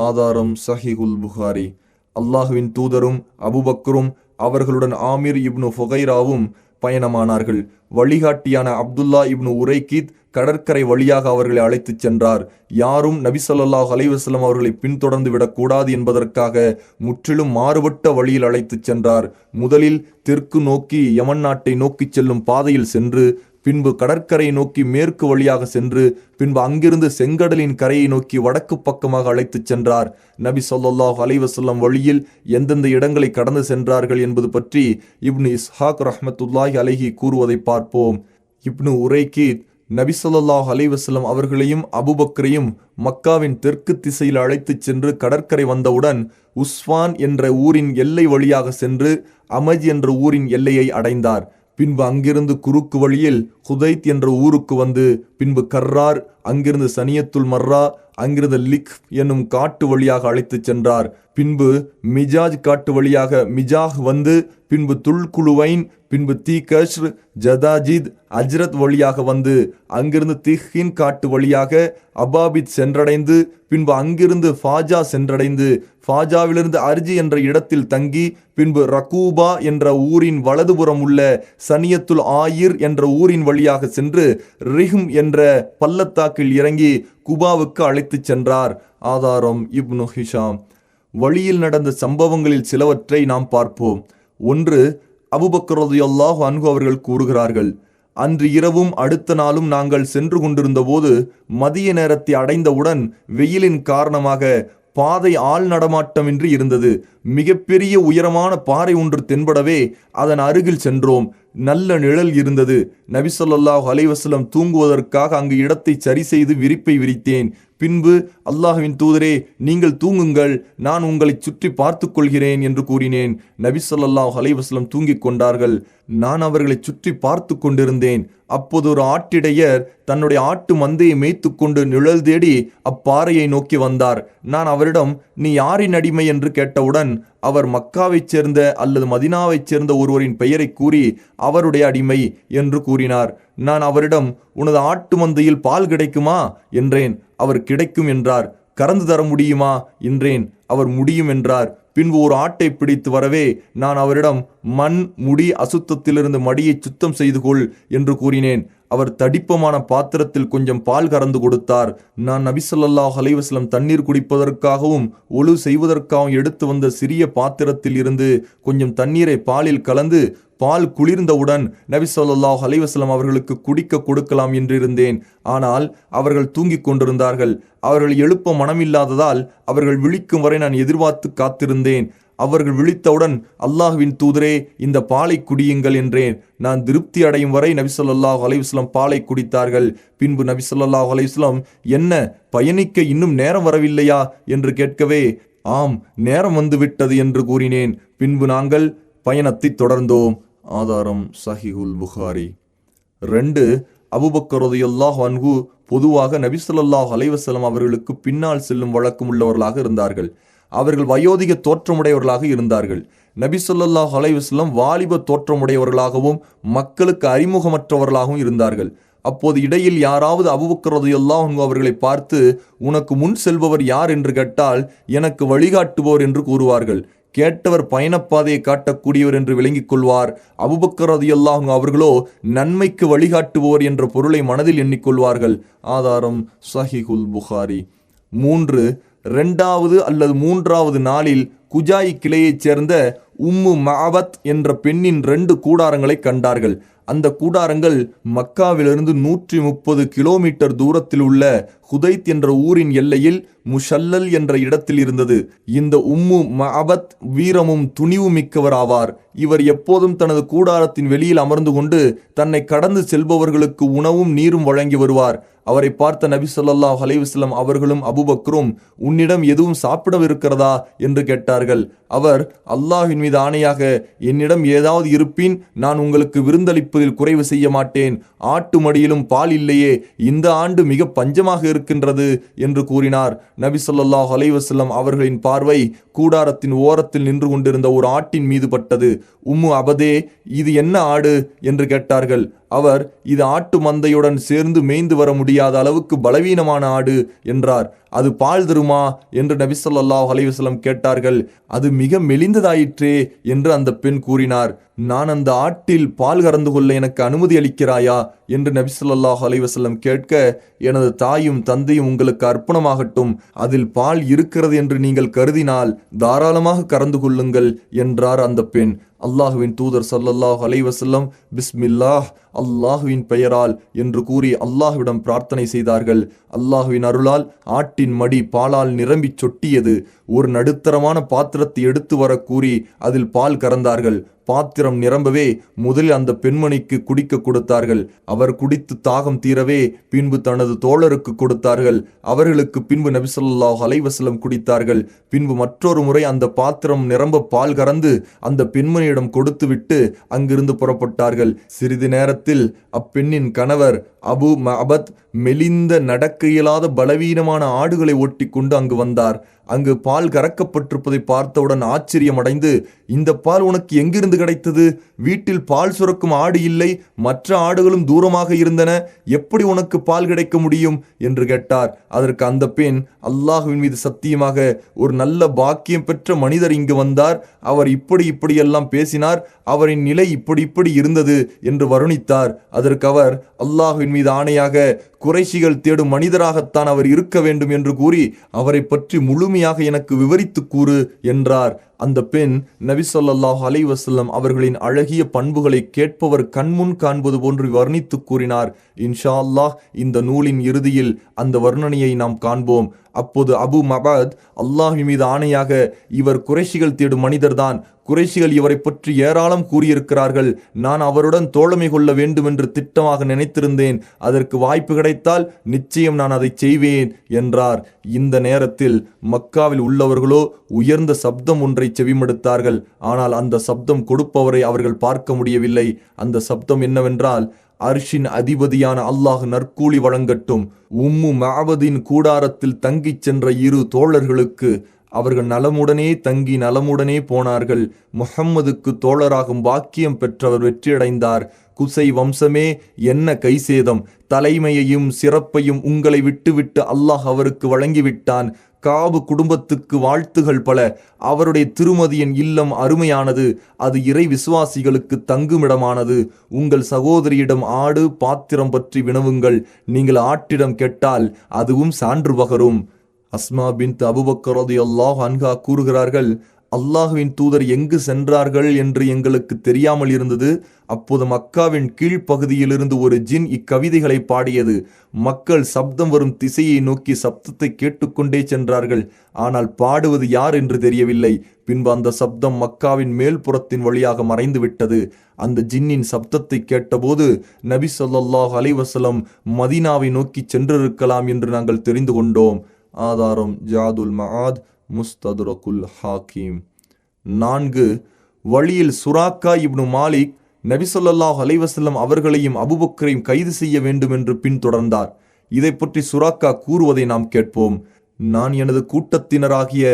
ஆதாரம் ஸஹீஹுல் புகாரி. அல்லாஹுவின் தூதரும் அபூபக்கரும் அவர்களுடன் ஆமிர் இப்னு ஃபுகைராவும் பயணமானார்கள். வழிகாட்டியான அப்துல்லா இப்னு உரைக்கித் கடற்கரை வழியாக அவர்களை அழைத்துச் சென்றார். யாரும் நபி ஸல்லல்லாஹு அலைஹி வஸல்லம் அவர்களை பின்தொடர்ந்து விடக்கூடாது என்பதற்காக முற்றிலும் மாறுபட்ட வழியில் அழைத்துச் சென்றார். முதலில் தெற்கு நோக்கி யமன் நாட்டை நோக்கி செல்லும் பாதையில் சென்று, பின்பு கடற்கரை நோக்கி மேற்கு வழியாக சென்று, பின்பு அங்கிருந்து செங்கடலின் கரையை நோக்கி வடக்கு பக்கமாக அழைத்துச் சென்றார். நபி ஸல்லல்லாஹு அலைஹி வஸல்லம் வழியில் எந்தெந்த இடங்களை கடந்து சென்றார்கள் என்பது பற்றி இப்னு இஸ்ஹாக் ரஹ்மத்துல்லாஹி அலைஹி கூறுவதை பார்ப்போம். இப்னு உரைக்கித் நபி ஸல்லல்லாஹு அலைஹி வஸல்லம் அவர்களையும் அபூபக்கரையும் மக்காவின் தெற்கு திசையில் அழைத்துச் சென்று கடற்கரை வந்தவுடன் உஸ்வான் என்ற ஊரின் எல்லை வழியாக சென்று அமஜ் என்ற ஊரின் எல்லையை அடைந்தார். பின்பு அங்கிருந்து குறுக்கு வழியில் ஹுதைத் என்ற ஊருக்கு வந்து, பின்பு கர்ரார், அங்கிருந்து சனியத்துல் மர்ரா, அங்கிருந்து லிக் என்னும் காட்டு வழியாக அழைத்துச் சென்றார். பின்பு மிஜாஜ் காட்டு வழியாக மிஜாஹ் வந்து, பின்பு துல்குலுவைன், பின்பு தீகஷ்ர், ஜதாஜித், அஜ்ரத் வழியாக வந்து அங்கிருந்து திஹின் காட்டு வழியாக அபாபித் சென்றடைந்து, பின்பு அங்கிருந்து ஃபாஜா சென்றடைந்து ஃபாஜாவிலிருந்து அர்ஜி என்ற இடத்தில் தங்கி, பின்பு ரகூபா என்ற ஊரின் வலதுபுறம் உள்ள சனியத்துல் ஆயிர் என்ற ஊரின் வழியாக சென்று ரிஹ்ம் என்ற பள்ளத்தாக்கில் இறங்கி குபாவுக்கு அழைத்துச் சென்றார். ஆதாரம் இப்னு ஹிஷாம். வழியில் நடந்த சம்பவங்களில் சிலவற்றை நாம் பார்ப்போம். 1. அபூபக்கர் ரலியல்லாஹு அன்ஹு அவர்கள் கூறுகிறார்கள், அன்று இரவும் அடுத்த நாளும் நாங்கள் சென்று கொண்டிருந்த போது மதிய நேரத்தை அடைந்தவுடன் வெயிலின் காரணமாக பாதை ஆள் நடமாட்டமின்றி இருந்தது. மிகப்பெரிய உயரமான பாறை ஒன்று தென்படவே அதன் அருகில் சென்றோம். நல்ல நிழல் இருந்தது. நபி ஸல்லல்லாஹு அலைஹி வஸல்லம் தூங்குவதற்காக அங்கு இடத்தை சரி செய்து விரிப்பை விரித்தேன். பின்பு, அல்லாஹ்வின் தூதரே, நீங்கள் தூங்குங்கள், நான் உங்களை சுற்றி பார்த்து கொள்கிறேன் என்று கூறினேன். நபி ஸல்லல்லாஹு அலைஹி வஸல்லம் தூங்கிக் கொண்டார்கள். நான் அவர்களை சுற்றி பார்த்து கொண்டிருந்தேன். அப்போது ஒரு ஆட்டிடையர் தன்னுடைய ஆட்டு மந்தையை மேய்த்து கொண்டு நிழல் தேடி அப்பாறையை நோக்கி வந்தார். நான் அவரிடம், நீ யாரின் அடிமை என்று கேட்டவுடன், முடித்தவுடன் அவர் மக்காவைச் சேர்ந்த அல்லது மதினாவைச் சேர்ந்த ஒருவரின் பெயரை கூறி அவருடைய அடிமை என்று கூறினார். நான் அவரிடம், உனது ஆட்டு மந்தையில் பால் கிடைக்குமா என்றேன். அவர் கிடைக்கும் என்றார். கறந்து தர முடியுமா என்றேன். அவர் முடியும் என்றார். பின்பு ஒரு ஆட்டை பிடித்து வரவே நான் அவரிடம், மண் முடி அசுத்தத்திலிருந்து மடியை சுத்தம் செய்து கொள் என்று கூறினேன். அவர் தடிப்பமான பாத்திரத்தில் கொஞ்சம் பால் கறந்து கொடுத்தார். நான் நபி ஸல்லல்லாஹு அலைஹி வஸல்லம் தண்ணீர் குடிப்பதற்காகவும் ஒழு செய்வதற்காகவும் எடுத்து வந்த சிறிய பாத்திரத்தில் இருந்து கொஞ்சம் தண்ணீரை பாலில் கலந்து பால் குளிர்ந்தவுடன் நபி ஸல்லல்லாஹு அலைஹி வஸல்லம் அவர்களுக்கு குடிக்க கொடுக்கலாம் என்றிருந்தேன். ஆனால் அவர்கள் தூங்கிக் கொண்டிருந்தார்கள். அவர்கள் எழுப்ப மனமில்லாததால் அவர்கள் விழிக்கும் வரை நான் எதிர்பார்த்து காத்திருந்தேன். அவர்கள் விழித்தவுடன், அல்லாஹ்வின் தூதரே, இந்த பாலை குடியுங்கள் என்றேன். நான் திருப்தி அடையும் வரை நபி ஸல்லல்லாஹு அலைஹி வஸல்லம் பாலை குடித்தார்கள். பின்பு நபி ஸல்லல்லாஹு அலைஹி வஸல்லம், என்ன பயணிக்க இன்னும் நேரம் வரவில்லையா என்று கேட்கவே, ஆம், நேரம் வந்துவிட்டது என்று கூறினேன். பின்பு நாங்கள் பயணத்தை தொடர்ந்தோம். ஆதாரம் சஹீஹுல் புகாரி. 2. அபூபக்கர் ரலியல்லாஹு அன்ஹு பொதுவாக நபி ஸல்லல்லாஹு அலைஹி வஸல்லம் அவர்களுக்கு பின்னால் செல்லும் வழக்கம் உள்ளவர்களாக இருந்தார்கள். அவர்கள் வயோதிக தோற்றமுடையவர்களாக இருந்தார்கள். நபி ஸல்லல்லாஹு அலைஹி வஸல்லம் வாலிப தோற்றமுடையவர்களாகவும் மக்களுக்கு அறிமுகமற்றவர்களாகவும் இருந்தார்கள். அப்போது இடையில் யாராவது அபூபக்கர் ரலியல்லாஹு அன்ஹு அவர்களை பார்த்து, உனக்கு முன் செல்பவர் யார் என்று கேட்டால், எனக்கு வழிகாட்டுபவர் என்று கூறுவார்கள். கேட்டவர் பயணப்பாதையை காட்டக்கூடியவர் என்று விளங்கிக் கொள்வார். அபூபக்கர் ரலியல்லாஹு அன்ஹு அவர்களோ நன்மைக்கு வழிகாட்டுபவர் என்ற பொருளை மனதில் எண்ணிக்கொள்வார்கள். ஆதாரம் சஹீஹுல் புகாரி. 3. 2வது அல்லது 3வது நாளில் குஜாய் கிளையைச் சேர்ந்த உம்மு மஅபத் என்ற பெண்ணின் 2 கூடாரங்களை கண்டார்கள். அந்த கூடாரங்கள் மக்காவிலிருந்து 130 கிலோமீட்டர் தூரத்தில் உள்ள ஹுதைத் என்ற ஊரின் எல்லையில் முஷல்லல் என்ற இடத்தில் இருந்தது. இந்த உம்மு மஅபத் வீரமும் துணிவு மிக்கவர் ஆவார். இவர் எப்போதும் தனது கூடாரத்தின் வெளியில் அமர்ந்து கொண்டு தன்னை கடந்து செல்பவர்களுக்கு உணவும் நீரும் வழங்கி வருவார். அவரை பார்த்த நபி ஸல்லல்லாஹு அலைஹி வஸல்லம் அவர்களும் அபூபக்கரும், உன்னிடம் எதுவும் சாப்பிடவிருக்கிறதா என்று கேட்டார்கள். அவர், அல்லாஹ்வின் மீது ஆணையாக, என்னிடம் ஏதாவது இருப்பின் நான் உங்களுக்கு விருந்தளிப்பதில் குறைவு செய்ய மாட்டேன். ஆட்டு மடியிலும் பால் இல்லையே, இந்த ஆண்டு மிக பஞ்சமாக இருக்கின்றது என்று கூறினார். நபி ஸல்லல்லாஹு அலைஹி வஸல்லம் அவர்களின் பார்வை கூடாரத்தின் ஓரத்தில் நின்று கொண்டிருந்த ஒரு ஆட்டின் மீது பட்டது. உம்மு அபதே, இது என்ன ஆடு என்று கேட்டார்கள். அவர், இது ஆட்டு மந்தையுடன் சேர்ந்து மேய்ந்து வர முடியாத அளவுக்கு பலவீனமான ஆடு என்றார். அது பால் தருமா என்று நபி ஸல்லல்லாஹு அலைஹி வஸல்லம் கேட்டார்கள். அது மிக மெலிந்ததாயிற்றே என்று அந்த பெண் கூறினார். நான் அந்த ஆட்டில் பால் கறந்து கொள்ள எனக்கு அனுமதி அளிக்கிறாயா என்று நபி ஸல்லல்லாஹு அலைஹி வஸல்லம் கேட்க, எனது தாயும் தந்தையும் உங்களுக்கு அர்ப்பணமாகட்டும், அதில் பால் இருக்கிறது என்று நீங்கள் கருதினால் தாராளமாக கறந்து கொள்ளுங்கள் என்றார் அந்த பெண். அல்லாஹுவின் தூதர் ஸல்லல்லாஹு அலைஹி வஸல்லம், பிஸ்மில்லாஹ், அல்லாஹுவின் பெயரால் என்று கூறி அல்லாஹுவிடம் பிரார்த்தனை செய்தார்கள். அல்லாஹுவின் அருளால் ஆட்டின் மடி பாலால் நிரம்பி சொட்டியது. ஒரு நடுத்தரமான பாத்திரத்தை எடுத்து வர கூறி அதில் பால் கறந்தார்கள். பாத்திரம் நிரம்பவே முதலில் அந்த பெண்மணிக்கு குடிக்க கொடுத்தார்கள். அவர் குடித்து தாகம் தீரவே பின்பு தனது தோழருக்கு கொடுத்தார்கள். அவர்களுக்கு பின்பு நபி ஸல்லல்லாஹு அலைஹி வஸல்லம் குடித்தார்கள். பின்பு மற்றொரு முறை அந்த பாத்திரம் நிரம்ப பால் கறந்து அந்த பெண்மணியிடம் கொடுத்துவிட்டு அங்கிருந்து புறப்பட்டார்கள். சிறிது நேரத்தில் அப்பெண்ணின் கணவர் அபு மஅபத் மெலிந்த நடக்க இயலாத பலவீனமான ஆடுகளை ஓட்டி கொண்டு அங்கு வந்தார். அங்கு பால் கறக்கப்பட்டிருப்பதை பார்த்தவுடன் ஆச்சரியமடைந்து, இந்த பால் உனக்கு எங்கிருந்து கிடைத்தது? வீட்டில் பால் சுரக்கும் ஆடு இல்லை, மற்ற ஆடுகளும் தூரமாக இருந்தன, எப்படி உனக்கு பால் கிடைக்க முடியும் என்று கேட்டார். அதற்கு அந்த பெண், அல்லாஹுவின் மீது சத்தியமாக, ஒரு நல்ல பாக்கியம் பெற்ற மனிதர் இங்கு வந்தார். அவர் இப்படியெல்லாம் பேசினார். அவரின் நிலை இப்படி இருந்தது என்று வருணித்தார். அதற்கு அவர், அல்லாஹுவின் மீது ஆணையாக, குறைஷிகள் தேடும் மனிதராகத்தான் அவர் இருக்க வேண்டும் என்று கூறி அவரை பற்றி முழுமையாக எனக்கு விவரித்து கூறு என்றார். அந்த பெண் நபி ஸல்லல்லாஹு அலைஹி வஸல்லம் அவர்களின் அழகிய பண்புகளை கேட்பவர் கண்முன் காண்பது போன்று வர்ணித்து கூறினார். இன்ஷா அல்லாஹ் இந்த நூலின் இறுதியில் அந்த வர்ணனையை நாம் காண்போம். அப்போது அபு மஅபத், அல்லாஹ்வின் மீது ஆணையாக, இவர் குறைஷிகள் தேடும் மனிதர்தான். குறைஷிகள் இவரை பற்றி ஏராளம் கூறியிருக்கிறார்கள். நான் அவருடன் தோழமை கொள்ள வேண்டும் என்று திட்டமாக நினைத்திருந்தேன். அதற்கு வாய்ப்பு கிடைத்தால் நிச்சயம் நான் அதை செய்வேன் என்றார். இந்த நேரத்தில் மக்காவில் உள்ளவர்களோ உயர்ந்த சப்தம் ஒன்றை செவிமடுத்தார்கள். ஆனால் அந்த சப்தம் கொடுப்பவரை அவர்கள் பார்க்க முடியவில்லை. அந்த சப்தம் என்னவென்றால், அர்ஷின் அதிபதியான அல்லாஹ் நற்கூலி வழங்கட்டும். உம்மு மஅபதின் கூடாரத்தில் தங்கிச் சென்ற 2 தோழர்களுக்கு அவர்கள் நலமுடனே தங்கி நலமுடனே போனார்கள். முஹம்மதுக்கு தோழராகும் பாக்கியம் பெற்றவர் வெற்றியடைந்தார். குசை வம்சமே என்ன கைசேதம்! தலைமையையும் சிறப்பையும் உங்களை விட்டுவிட்டு அல்லாஹ் அவருக்கு வழங்கிவிட்டான். காபு குடும்பத்துக்கு வாழ்த்துகள் பல. அவருடைய திருமதியின் இல்லம் அருமையானது. அது இறை விசுவாசிகளுக்கு தங்குமிடமானது. உங்கள் சகோதரியிடம் ஆடு பாத்திரம் பற்றி வினவுங்கள். நீங்கள் ஆட்டிடம் கேட்டால் அதுவும் சான்று பகரும். அஸ்மா பின்த் அபூபக்கர் ரலியல்லாஹு அன்ஹா கூறுகிறார்கள், அல்லாஹுவின் தூதர் எங்கு சென்றார்கள் என்று எங்களுக்கு தெரியாமல் இருந்தது. அப்போது மக்காவின் கீழ்ப்பகுதியிலிருந்து ஒரு ஜின் இக்கவிதைகளை பாடியது. மக்கள் சப்தம் வரும் திசையை நோக்கி சப்தத்தை கேட்டுக்கொண்டே சென்றார்கள். ஆனால் பாடுவது யார் என்று தெரியவில்லை. பின்பு அந்த சப்தம் மக்காவின் மேல்புறத்தின் வழியாக மறைந்து விட்டது. அந்த ஜின்னின் சப்தத்தை கேட்டபோது நபி ஸல்லல்லாஹு அலைஹி வஸல்லம் மதீனாவை நோக்கி சென்றிருக்கலாம் என்று நாங்கள் தெரிந்து கொண்டோம். ஆதாரம் ஜாதுல் மஆத், முஸ்ததுரகுல் ஹாக்கிம். 4. வழியில் சுராக்கா இப்னு மாலிக் நபி ஸல்லல்லாஹு அலைஹி வஸல்லம் அவர்களையும் அபூபக்கரையும் கைது செய்ய வேண்டும் என்று பின்தொடர்ந்தார். இதை பற்றி சுராக்கா கூறுவதை நாம் கேட்போம். நான் எனது கூட்டத்தினராகிய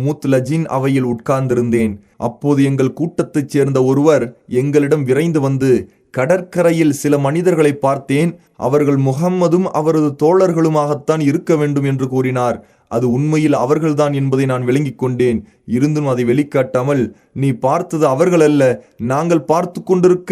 முத்லஜின் அவையில் உட்கார்ந்திருந்தேன். அப்போது எங்கள் கூட்டத்தைச் சேர்ந்த ஒருவர் எங்களிடம் விரைந்து வந்து, கடற்கரையில் சில மனிதர்களை பார்த்தேன். அவர்கள் முஹம்மதும் அவரது தோழர்களுமாகத்தான் இருக்க வேண்டும் என்று கூறினார். அது உண்மையில் அவர்கள்தான் என்பதை நான் விளங்கிக் கொண்டேன். இருந்தும் அதை வெளிக்காட்டாமல், நீ பார்த்தது அவர்கள் அல்ல, நாங்கள் பார்த்து கொண்டிருக்க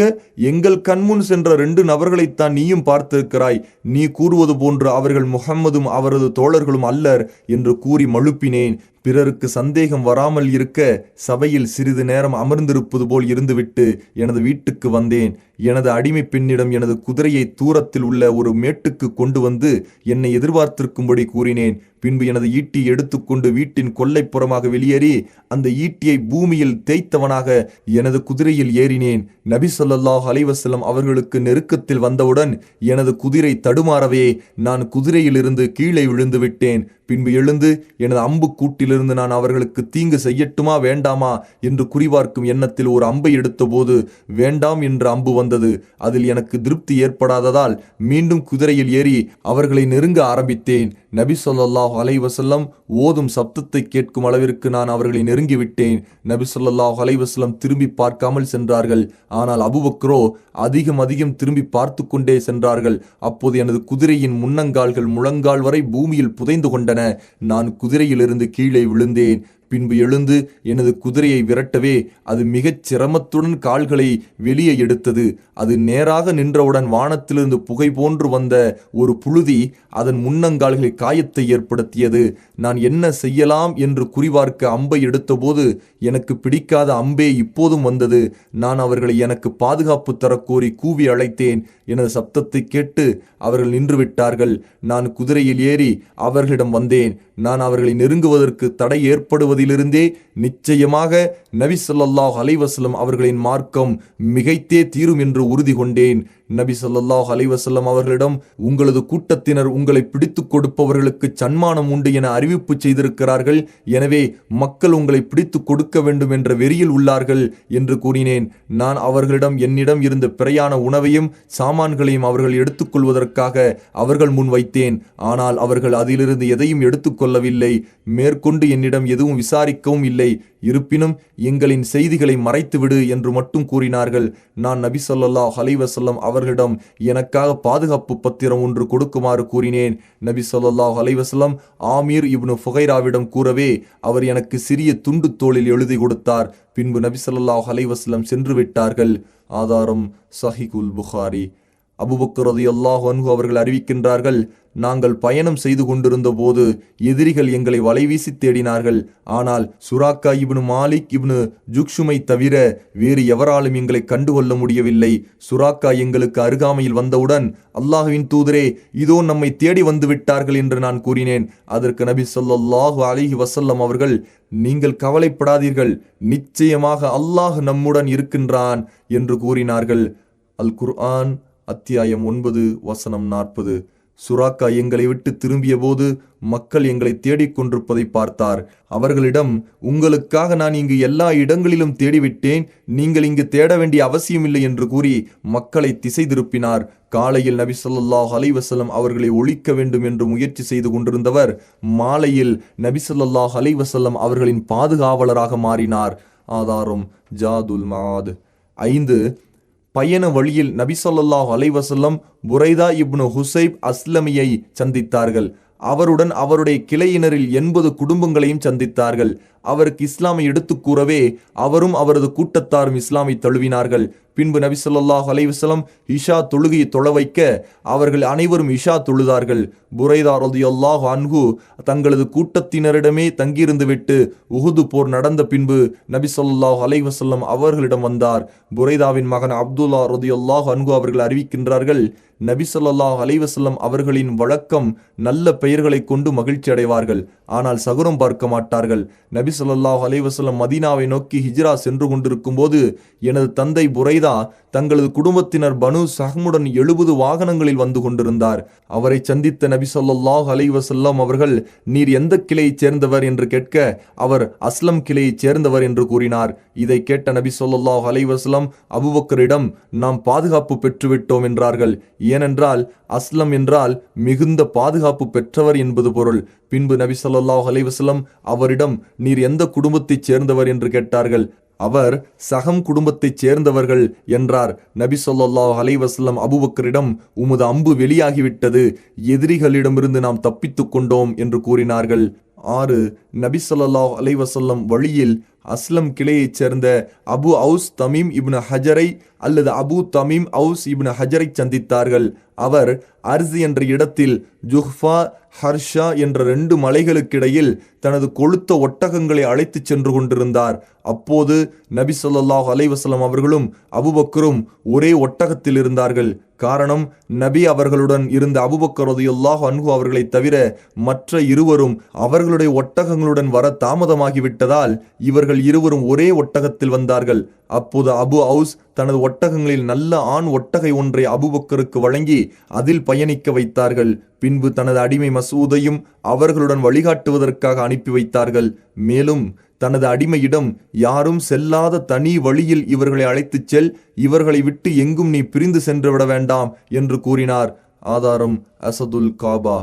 எங்கள் கண்முன் சென்ற 2 நபர்களைத்தான் நீயும் பார்த்திருக்கிறாய். நீ கூறுவது போன்று அவர்கள் முஹம்மதும் அவரது தோழர்களும் அல்லர் என்று கூறி மழுப்பினேன். பிறருக்கு சந்தேகம் வராமல் இருக்க சபையில் சிறிது நேரம் அமர்ந்திருப்பது போல் இருந்துவிட்டு எனது வீட்டுக்கு வந்தேன். எனது அடிமை பெண்ணிடம் எனது குதிரையை தூரத்தில் உள்ள ஒரு மேட்டுக்கு கொண்டு வந்து என்னை எதிர்பார்த்திருக்கும்படி கூறினேன். பின்பு எனது ஈட்டியை எடுத்துக்கொண்டு வீட்டின் கொல்லைப்புறமாக வெளியேறி அந்த ஈட்டியை பூமியில் தேய்த்தவனாக எனது குதிரையில் ஏறினேன். நபி ஸல்லல்லாஹு அலைஹி வஸல்லம் அவர்களுக்கு நெருக்கத்தில் வந்தவுடன் எனது குதிரை தடுமாறவே நான் குதிரையிலிருந்து கீழே விழுந்து விட்டேன். பின்பு எழுந்து எனது அம்பு கூட்டிலிருந்து நான் அவர்களுக்கு தீங்கு செய்யட்டுமா வேண்டாமா என்று குறிபார்க்கும் எண்ணத்தில் ஒரு அம்பை எடுத்த போது வேண்டாம் என்ற அம்பு வந்தது. அதில் எனக்கு திருப்தி ஏற்படாததால் மீண்டும் குதிரையில் ஏறி அவர்களை நெருங்க ஆரம்பித்தேன். நபி ஸல்லல்லாஹு அலைஹி வஸல்லம் ஓதும் சப்தத்தை கேட்கும் அளவிற்கு நான் அவர்களை நெருங்கிவிட்டேன். நபி ஸல்லல்லாஹு அலைஹி வஸல்லம் திரும்பி பார்க்காமல் சென்றார்கள். ஆனால் அபூபக்கரோ அதிகம் திரும்பி பார்த்து கொண்டே சென்றார்கள். அப்போது எனது குதிரையின் முன்னங்கால்கள் முழங்கால் வரை பூமியில் புதைந்து கொண்டன. நான் குதிரையிலிருந்து கீழே விழுந்தேன். பின்பு எழுந்து எனது குதிரையை விரட்டவே அது மிகச் சிரமத்துடன் கால்களை வெளியே எடுத்தது. அது நேராக நின்றவுடன் வானத்திலிருந்து புகை போன்று வந்த ஒரு புழுதி அதன் முன்னங்கால்களில் காயத்தை ஏற்படுத்தியது. நான் என்ன செய்யலாம் என்று குறிபார்க்க அம்பை எடுத்தபோது எனக்கு பிடிக்காத அம்பே இப்போதும் வந்தது. நான் அவர்களை எனக்கு பாதுகாப்பு தரக்கோரி கூவி அழைத்தேன். எனது சப்தத்தை கேட்டு அவர்கள் நின்று விட்டார்கள். நான் குதிரையில் ஏறி அவர்களிடம் வந்தேன். நான் அவர்களை நெருங்குவதற்கு தடை ஏற்படுவதிலிருந்தே நிச்சயமாக நபி ஸல்லல்லாஹு அலைஹி வஸல்லம் அவர்களின் மார்க்கம் மிகைத்தே தீரும் என்று உறுதி கொண்டேன். நபி ஸல்லல்லாஹு அலைஹி வஸல்லம் அவர்களிடம், உங்களது கூட்டத்தினர் உங்களை பிடித்து கொடுப்பவர்களுக்கு சன்மானம் உண்டு என அறிவிப்பு செய்திருக்கிறார்கள். எனவே மக்கள் உங்களை பிடித்து கொடுக்க வேண்டும் என்ற வெறியில் உள்ளார்கள் என்று கூறினேன். நான் அவர்களிடம் என்னிடம் இருந்த பிரயாண உணவையும் சாமான்களையும் அவர்கள் எடுத்துக்கொள்வதற்காக அவர்கள் முன் வைத்தேன். ஆனால் அவர்கள் அதிலிருந்து எதையும் எடுத்துக்கொள்ளவில்லை. மேற்கொண்டு என்னிடம் எதுவும் விசாரிக்கவும் இல்லை. இருப்பினும் எங்களின் செய்திகளை மறைத்துவிடு என்று மட்டும் கூறினார்கள். நான் நபி ஸல்லல்லாஹு அலைஹி வஸல்லம் அவர்களிடம் எனக்காக பாதுகாப்பு பத்திரம் ஒன்று கொடுக்குமாறு கூறினேன். நபி ஸல்லல்லாஹு அலைஹி வஸல்லம் ஆமீர் இப்னு ஃபுகைராவிடம் கூறவே அவர் எனக்கு சிறிய துண்டு தோளில் எழுதி கொடுத்தார். பின்பு நபி ஸல்லல்லாஹு அலைஹி வஸல்லம் சென்று விட்டார்கள். ஆதாரம் ஸஹீஹுல் புகாரி. அபூபக்கர் ரலியல்லாஹு அன்ஹு அவர்கள் அறிவிக்கின்றார்கள், நாங்கள் பயணம் செய்து கொண்டிருந்த போது எதிரிகள் எங்களை வலைவீசி தேடினார்கள். ஆனால் சுராக்கா இப்னு மாலிக் இப்னு ஜுக்ஷுமை தவிர வேறு எவராலும் எங்களை கண்டுகொள்ள முடியவில்லை. சுராக்கா எங்களுக்கு அருகாமையில் வந்தவுடன், அல்லாஹ்வின் தூதரே, இதோ நம்மை தேடி வந்து விட்டார்கள் என்று நான் கூறினேன். அதற்கு நபி ஸல்லல்லாஹு அலைஹி வஸல்லம் அவர்கள், நீங்கள் கவலைப்படாதீர்கள், நிச்சயமாக அல்லாஹ் நம்முடன் இருக்கின்றான் என்று கூறினார்கள். அல் குர்ஆன் அத்தியாயம் 9 வசனம் 40. சுராக்கா எங்களை விட்டு திரும்பிய போது மக்கள் எங்களை தேடிக் கொண்டிருப்பதை பார்த்தார். அவர்களிடம், உங்களுக்காக நான் இங்கு எல்லா இடங்களிலும் தேடிவிட்டேன், நீங்கள் இங்கு தேட வேண்டிய அவசியமில்லை என்று கூறி மக்களை திசை திருப்பினார். காலையில் நபி ஸல்லல்லாஹு அலைஹி வஸல்லம் அவர்களை ஒழிக்க வேண்டும் என்று முயற்சி செய்து கொண்டிருந்தவர் மாலையில் நபி ஸல்லல்லாஹு அலைஹி வஸல்லம் அவர்களின் பாதுகாவலராக மாறினார். ஆதாரம் ஜாதுல் மஆத். 5. பயண வழியில் நபி ஸல்லல்லாஹு அலைஹி வஸல்லம் புரைதா இப்னு ஹுசைப் அஸ்லமியை சந்தித்தார்கள். அவருடன் அவருடைய கிளையினரில் 80 குடும்பங்களையும் சந்தித்தார்கள். அவருக்கு இஸ்லாமை எடுத்து கூறவே அவரும் அவரது கூட்டத்தாரும் இஸ்லாமை தழுவினார்கள். பின்பு நபி ஸல்லல்லாஹு அலைஹி வஸல்லம் இஷா தொழுகையை தொழ வைக்க அவர்கள் அனைவரும் இஷா தொழுதார்கள். புரைதா ரலியல்லாஹு அன்ஹு தங்களது கூட்டத்தினரிடமே தங்கியிருந்து விட்டு உஹுது போர் நடந்த பின்பு நபி ஸல்லல்லாஹு அலைஹி வஸல்லம் அவர்களிடம் வந்தார். புரைதாவின் மகன் அப்துல்லா ரலியல்லாஹு அன்ஹு அவர்கள் அறிவிக்கின்றார்கள், நபி ஸல்லல்லாஹு அலைஹி வஸல்லம் அவர்களின் வழக்கம் நல்ல பெயர்களை கொண்டு மகிழ்ச்சி அடைவார்கள், ஆனால் சகுனம் பார்க்க மாட்டார்கள். நபி ஸல்லல்லாஹு அலைஹி வஸல்லம் மதீனாவை நோக்கி ஹிஜ்ரா சென்று கொண்டிருக்கும் போது எனது தந்தை புரைதா தங்களது குடும்பத்தினர் பனு சஹ்முடன் 70 வாகனங்களில் வந்து கொண்டிருந்தார். அவரை சந்தித்த நபி ஸல்லல்லாஹு அலைஹி வஸல்லம் அவர்கள், நீர் எந்த கிளையைச் சேர்ந்தவர் என்று கேட்க அவர் அஸ்லம் கிளையைச் சேர்ந்தவர் என்று கூறினார். இதை கேட்ட நபி ஸல்லல்லாஹு அலைஹி வஸல்லம் அபூபக்கரிடம், நாம் பாதுகாப்பு பெற்றுவிட்டோம் என்றார்கள். ஏனென்றால் அஸ்லம் என்றால் மிகுந்த பாதுகாப்பு பெற்றவர் என்பது பொருள். பின்பு நபி ஸல்லல்லாஹு அலைஹி வஸல்லம் அவரிடம், நீர் எந்த குடும்பத்தைச் சேர்ந்தவர் என்று கேட்டார்கள். அவர் சகம் குடும்பத்தைச் சேர்ந்தவர்கள் என்றார். நபி ஸல்லல்லாஹு அலைஹி வஸல்லம் அபூபக்கரிடம், உமது அம்பு வெளியாகிவிட்டது, எதிரிகளிடமிருந்து நாம் தப்பித்துக் கொண்டோம் என்று கூறினார்கள். 6. நபி ஸல்லல்லாஹு அலைஹி வஸல்லம் வழியில் அஸ்லம் கிளையைச் சேர்ந்த அபு அவுஸ் தமீம் இப்னு ஹஜரை அல்லது அபு தமீம் அவுஸ் இப்னு ஹஜரை சந்தித்தார்கள். அவர் அர்ஸ் என்ற இடத்தில் ஜுஹ்ஃபா ஹர்ஷா என்ற 2 மலைகளுக்கிடையில் தனது கொழுத்த ஒட்டகங்களை அழைத்து சென்று கொண்டிருந்தார். அப்போது நபி ஸல்லல்லாஹு அலைஹி வஸல்லம் அவர்களும் அபூபக்கரும் ஒரே ஒட்டகத்தில் இருந்தார்கள். காரணம், நபி அவர்களுடன் இருந்த அபூபக்கர் ரலியல்லாஹு அன்ஹு அவர்களை தவிர மற்ற இருவரும் அவர்களுடைய ஒட்டகங்களுடன் வர தாமதமாகிவிட்டதால் இவர்கள் இருவரும் ஒரே ஒட்டகத்தில் வந்தார்கள். அப்போது அபு அவுஸ் தனது ஒட்டகங்களில் நல்ல ஆண் ஒட்டகை ஒன்றை அபூபக்கருக்கு வழங்கி அதில் பயணிக்க வைத்தார்கள். பின்பு தனது அடிமை மசூதையும் அவர்களுடன் வழிகாட்டுவதற்காக அனுப்பி வைத்தார்கள். மேலும் தனது அடிமையிடம், யாரும் செல்லாத தனி வழியில் இவர்களை அழைத்துச் செல், இவர்களை விட்டு எங்கும் நீ பிரிந்து சென்று விட வேண்டாம் என்று கூறினார். ஆதாரம் அசதுல் காபா.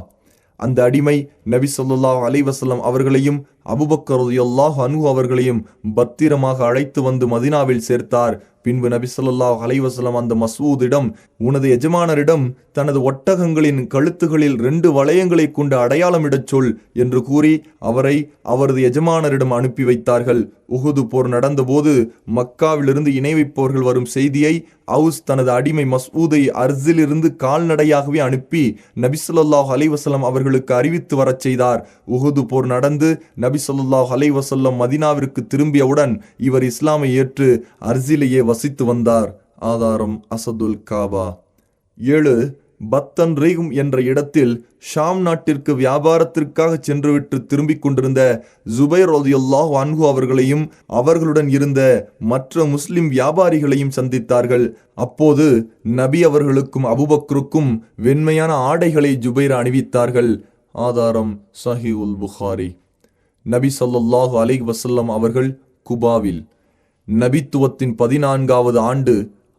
அந்த அடிமை நபி ஸல்லல்லாஹு அலைஹி வஸல்லம் அவர்களையும் அபூபக்கர் ரலியல்லாஹு அன்ஹு அவர்களையும் பத்திரமாக அழைத்து வந்து மதீனாவில் சேர்த்தார். பின்பு நபி ஸல்லல்லாஹு அலைஹி வஸல்லம் அந்த மஸ்ஊதிடம், உனது எஜமானரிடம் தனது ஒட்டகங்களின் கழுத்துகளில் 2 வளையங்களை கொண்டு அடையாளமிடச் சொல் என்று கூறி அவரை அவரது எஜமானரிடம் அனுப்பி வைத்தார்கள். உஹுது போர் நடந்தபோது மக்காவிலிருந்து இணை வைப்பவர்கள் வரும் செய்தியை அவுஸ் தனது அடிமை மஸ்ஊதை அர்ஸிலிருந்து கால்நடையாகவே அனுப்பி நபி ஸல்லல்லாஹு அலைஹி வஸல்லம் அவர்களுக்கு அறிவித்து வரச் செய்தார். உஹுது போர் நடந்து நபி ஸல்லல்லாஹு அலைஹி வஸல்லம் மதீனாவிற்கு திரும்பியவுடன் இவர் இஸ்லாமை ஏற்று அர்ஸிலேயே வசித்து வந்தார். ஆதாரம் அசதுல் காபா. 7. பத்தன் ரீகும் என்ற இடத்தில் ஷாம் நாட்டிற்கு வியாபாரத்திற்காக சென்றுவிட்டு திரும்பிக் கொண்டிருந்த ஜுபைர் ரலியல்லாஹு அன்ஹு அவர்களையும் அவர்களுடன் இருந்த மற்ற முஸ்லிம் வியாபாரிகளையும் சந்தித்தார்கள். அப்போது நபி அவர்களுக்கும் அபூபக்கருக்கும் வெண்மையான ஆடைகளை ஜுபைர் அணிவித்தார்கள். ஆதாரம் சஹீஹுல் புகாரி. நபி ஸல்லல்லாஹு அலைஹி வஸல்லம் அவர்கள் குபாவில் நபித்துவத்தின் 14வது ஆண்டு,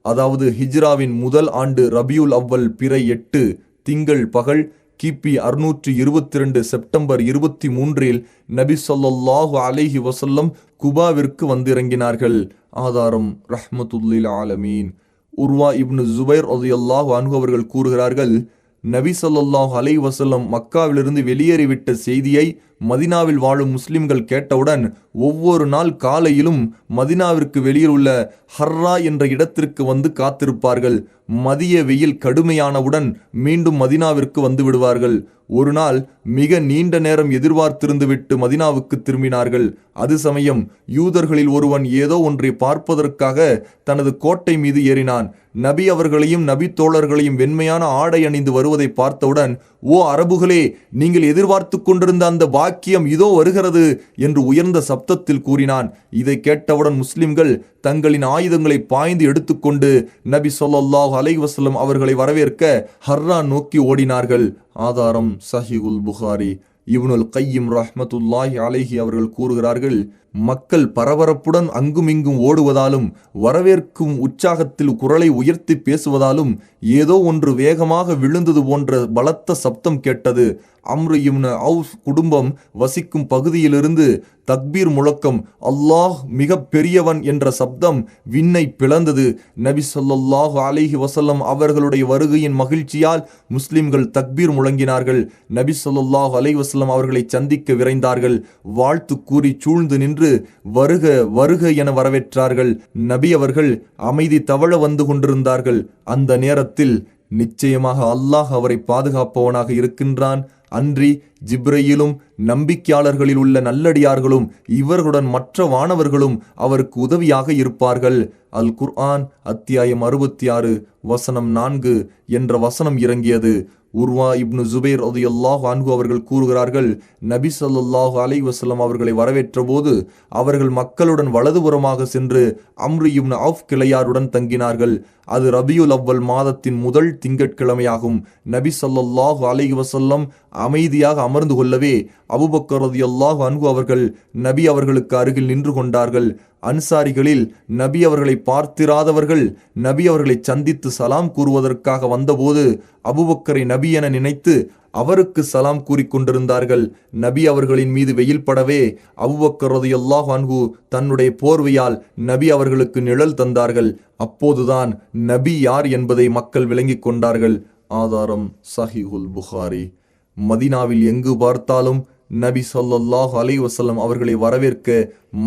அதாவது ஹிஜ்ராவின் முதல் ஆண்டு ரபியுல் அவ்வல் பிறை 8 திங்கள் பகல் கிபி 622 செப்டம்பர் 23 நபி ஸல்லல்லாஹு அலைஹி வஸல்லம் குபாவிற்கு வந்திறங்கினார்கள். ஆதாரம் ரஹ்மத்துல்லில் ஆலமீன். உர்வா இப்னு ஜுபைர் ரலியல்லாஹு அன்ஹு அவர்கள் கூறுகிறார்கள், நபி ஸல்லல்லாஹு அலைஹி வஸல்லம் மக்காவிலிருந்து வெளியேறிவிட்ட செய்தியை மதீனாவில் வாழும் முஸ்லிம்கள் கேட்டவுடன் ஒவ்வொரு நாள் காலையிலும் மதீனாவிற்கு வெளியில் உள்ள ஹர்ரா என்ற இடத்திற்கு வந்து காத்திருப்பார்கள். மதிய வெயில் கடுமையானவுடன் மீண்டும் மதீனாவிற்கு வந்து விடுவார்கள். ஒரு நாள் மிக நீண்ட நேரம் எதிர்பார்த்திருந்து விட்டு மதீனாவுக்கு திரும்பினார்கள். அது சமயம் யூதர்களில் ஒருவன் ஏதோ ஒன்றை பார்ப்பதற்காக தனது கோட்டை மீது ஏறினான். நபி அவர்களையும் நபி தோழர்களையும் வெண்மையான ஆடை அணிந்து வருவதை பார்த்தவுடன், ஓ அரபுகளே, நீங்கள் எதிர்பார்த்து கொண்டிருந்த அந்த பாக்கியம் இதோ வருகிறது என்று உயர்ந்த சப்தத்தில் கூறினான். இதை கேட்டவுடன் முஸ்லிம்கள் தங்களின் ஆயுதங்களை பாய்ந்து எடுத்துக்கொண்டு நபி ஸல்லல்லாஹு அலைஹி வஸல்லம் அவர்களை வரவேற்க ஹர்ரான் நோக்கி ஓடினார்கள். ஆதாரம் சஹீஹுல் புகாரி. இப்னுல் கையிம் ரஹ்மத்துல்லாஹி அலைஹி அவர்கள் கூறுகிறார்கள், மக்கள் பரபரப்புடன் அங்குமிங்கும் ஓடுவதாலும் வரவேற்கும் உற்சாகத்தில் குரலை உயர்த்தி பேசுவதாலும் ஏதோ ஒன்று வேகமாக விழுந்தது போன்ற பலத்த சப்தம் கேட்டது. அம்ரு இப்னு அவுஃப் குடும்பம் வசிக்கும் பகுதியிலிருந்து தக்பீர் முழக்கம், அல்லாஹ் மிக பெரியவன் என்ற சப்தம் விண்ணை பிளந்தது. நபி ஸல்லல்லாஹு அலைஹி வஸல்லம் அவர்களுடைய வருகையின் மகிழ்ச்சியால் முஸ்லிம்கள் தக்பீர் முழங்கினார்கள். நபி ஸல்லல்லாஹு அலைஹி வஸல்லம் அவர்களை சந்திக்க விரைந்தார்கள். வாழ்த்து கூறி சூழ்ந்து நின்று வருக வருக என வரவேற்றார்கள். நபி அவர்கள் அமைதி தவழ வந்து கொண்டிருந்தார்கள். அந்த நேரத்தில் நிச்சயமாக அல்லாஹ் அவரை பாதுகாப்பவனாக இருக்கின்றான், அன்றி ஜிப்ரயிலும் நம்பிக்கையாளர்களில் உள்ள நல்லடியார்களும் இவர்களுடன் மற்ற வானவர்களும் அவருக்கு உதவியாக இருப்பார்கள். அல் குர்ஆன் அத்தியாயம் 66 வசனம் 4 என்ற வசனம் இறங்கியது. உர்வா இப்னு ஜுபைர் ரலியல்லாஹு அன்ஹு அவர்கள் கூறுகிறார்கள், நபி ஸல்லல்லாஹு அலைஹி வஸல்லம் அவர்களை வரவேற்ற போது அவர்கள் மக்களுடன் வலதுபுறமாக சென்று அம்ரு இப்னு அவுஃப் கிளையாருடன் தங்கினார்கள். அது ரபியுல் அவ்வல் மாதத்தின் முதல் திங்கட்கிழமையாகும். நபி ஸல்லல்லாஹு அலைஹி வஸல்லம் அமைதியாக அமர்ந்து கொள்ளவே அபூபக்கர் ரலியல்லாஹு அன்ஹு அவர்கள் நபி அவர்களுக்கு அருகில் நின்று கொண்டார்கள். அன்சாரிகளில் நபி அவர்களை பார்த்திராதவர்கள் நபி அவர்களை சந்தித்து சலாம் கூறுவதற்காக வந்தபோது அபூபக்கரை நபி என நினைத்து அவருக்கு சலாம் கூறிக்கொண்டிருந்தார்கள். நபி அவர்களின் மீது வெயில் படவே அபூபக்கர் ரலியல்லாஹு அன்ஹு தன்னுடைய போர்வையால் நபி அவர்களுக்கு நிழல் தந்தார்கள். அப்போதுதான் நபி யார் என்பதை மக்கள் விளங்கிக் கொண்டார்கள். ஆதாரம் சஹீஹுல் புகாரி. மதீனாவில் எங்கு பார்த்தாலும் நபி ஸல்லல்லாஹு அலைஹி வஸல்லம் அவர்களை வரவேற்க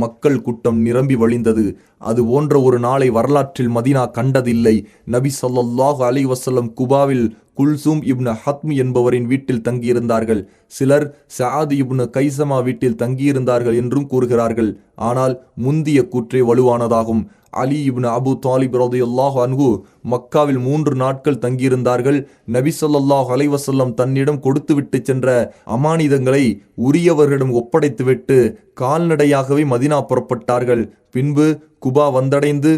மக்கள் கூட்டம் நிரம்பி வழிந்தது. அது போன்ற ஒரு நாளை வரலாற்றில் மதீனா கண்டதில்லை. நபி ஸல்லல்லாஹு அலைஹி வஸல்லம் குபாவில் குல்சூம் இப்னு ஹத்ம் என்பவரின் வீட்டில் தங்கியிருந்தார்கள். சிலர் சஅத் இப்னு கைசமா வீட்டில் தங்கியிருந்தார்கள் என்றும் கூறுகிறார்கள். ஆனால் முந்திய கூற்றே வலுவானதாகும். அலி இப்னு அபு தாலிப் ரலியல்லாஹு அன்ஹு மக்காவில் 3 நாட்கள் தங்கியிருந்தார்கள். நபி ஸல்லல்லாஹு அலைஹி வஸல்லம் தன்னிடம் கொடுத்துவிட்டு சென்ற அமானிதங்களை உரியவர்களிடம் ஒப்படைத்துவிட்டு கால்நடையாகவே மதீனா புறப்பட்டார்கள். பின்பு குபா வந்தடைந்து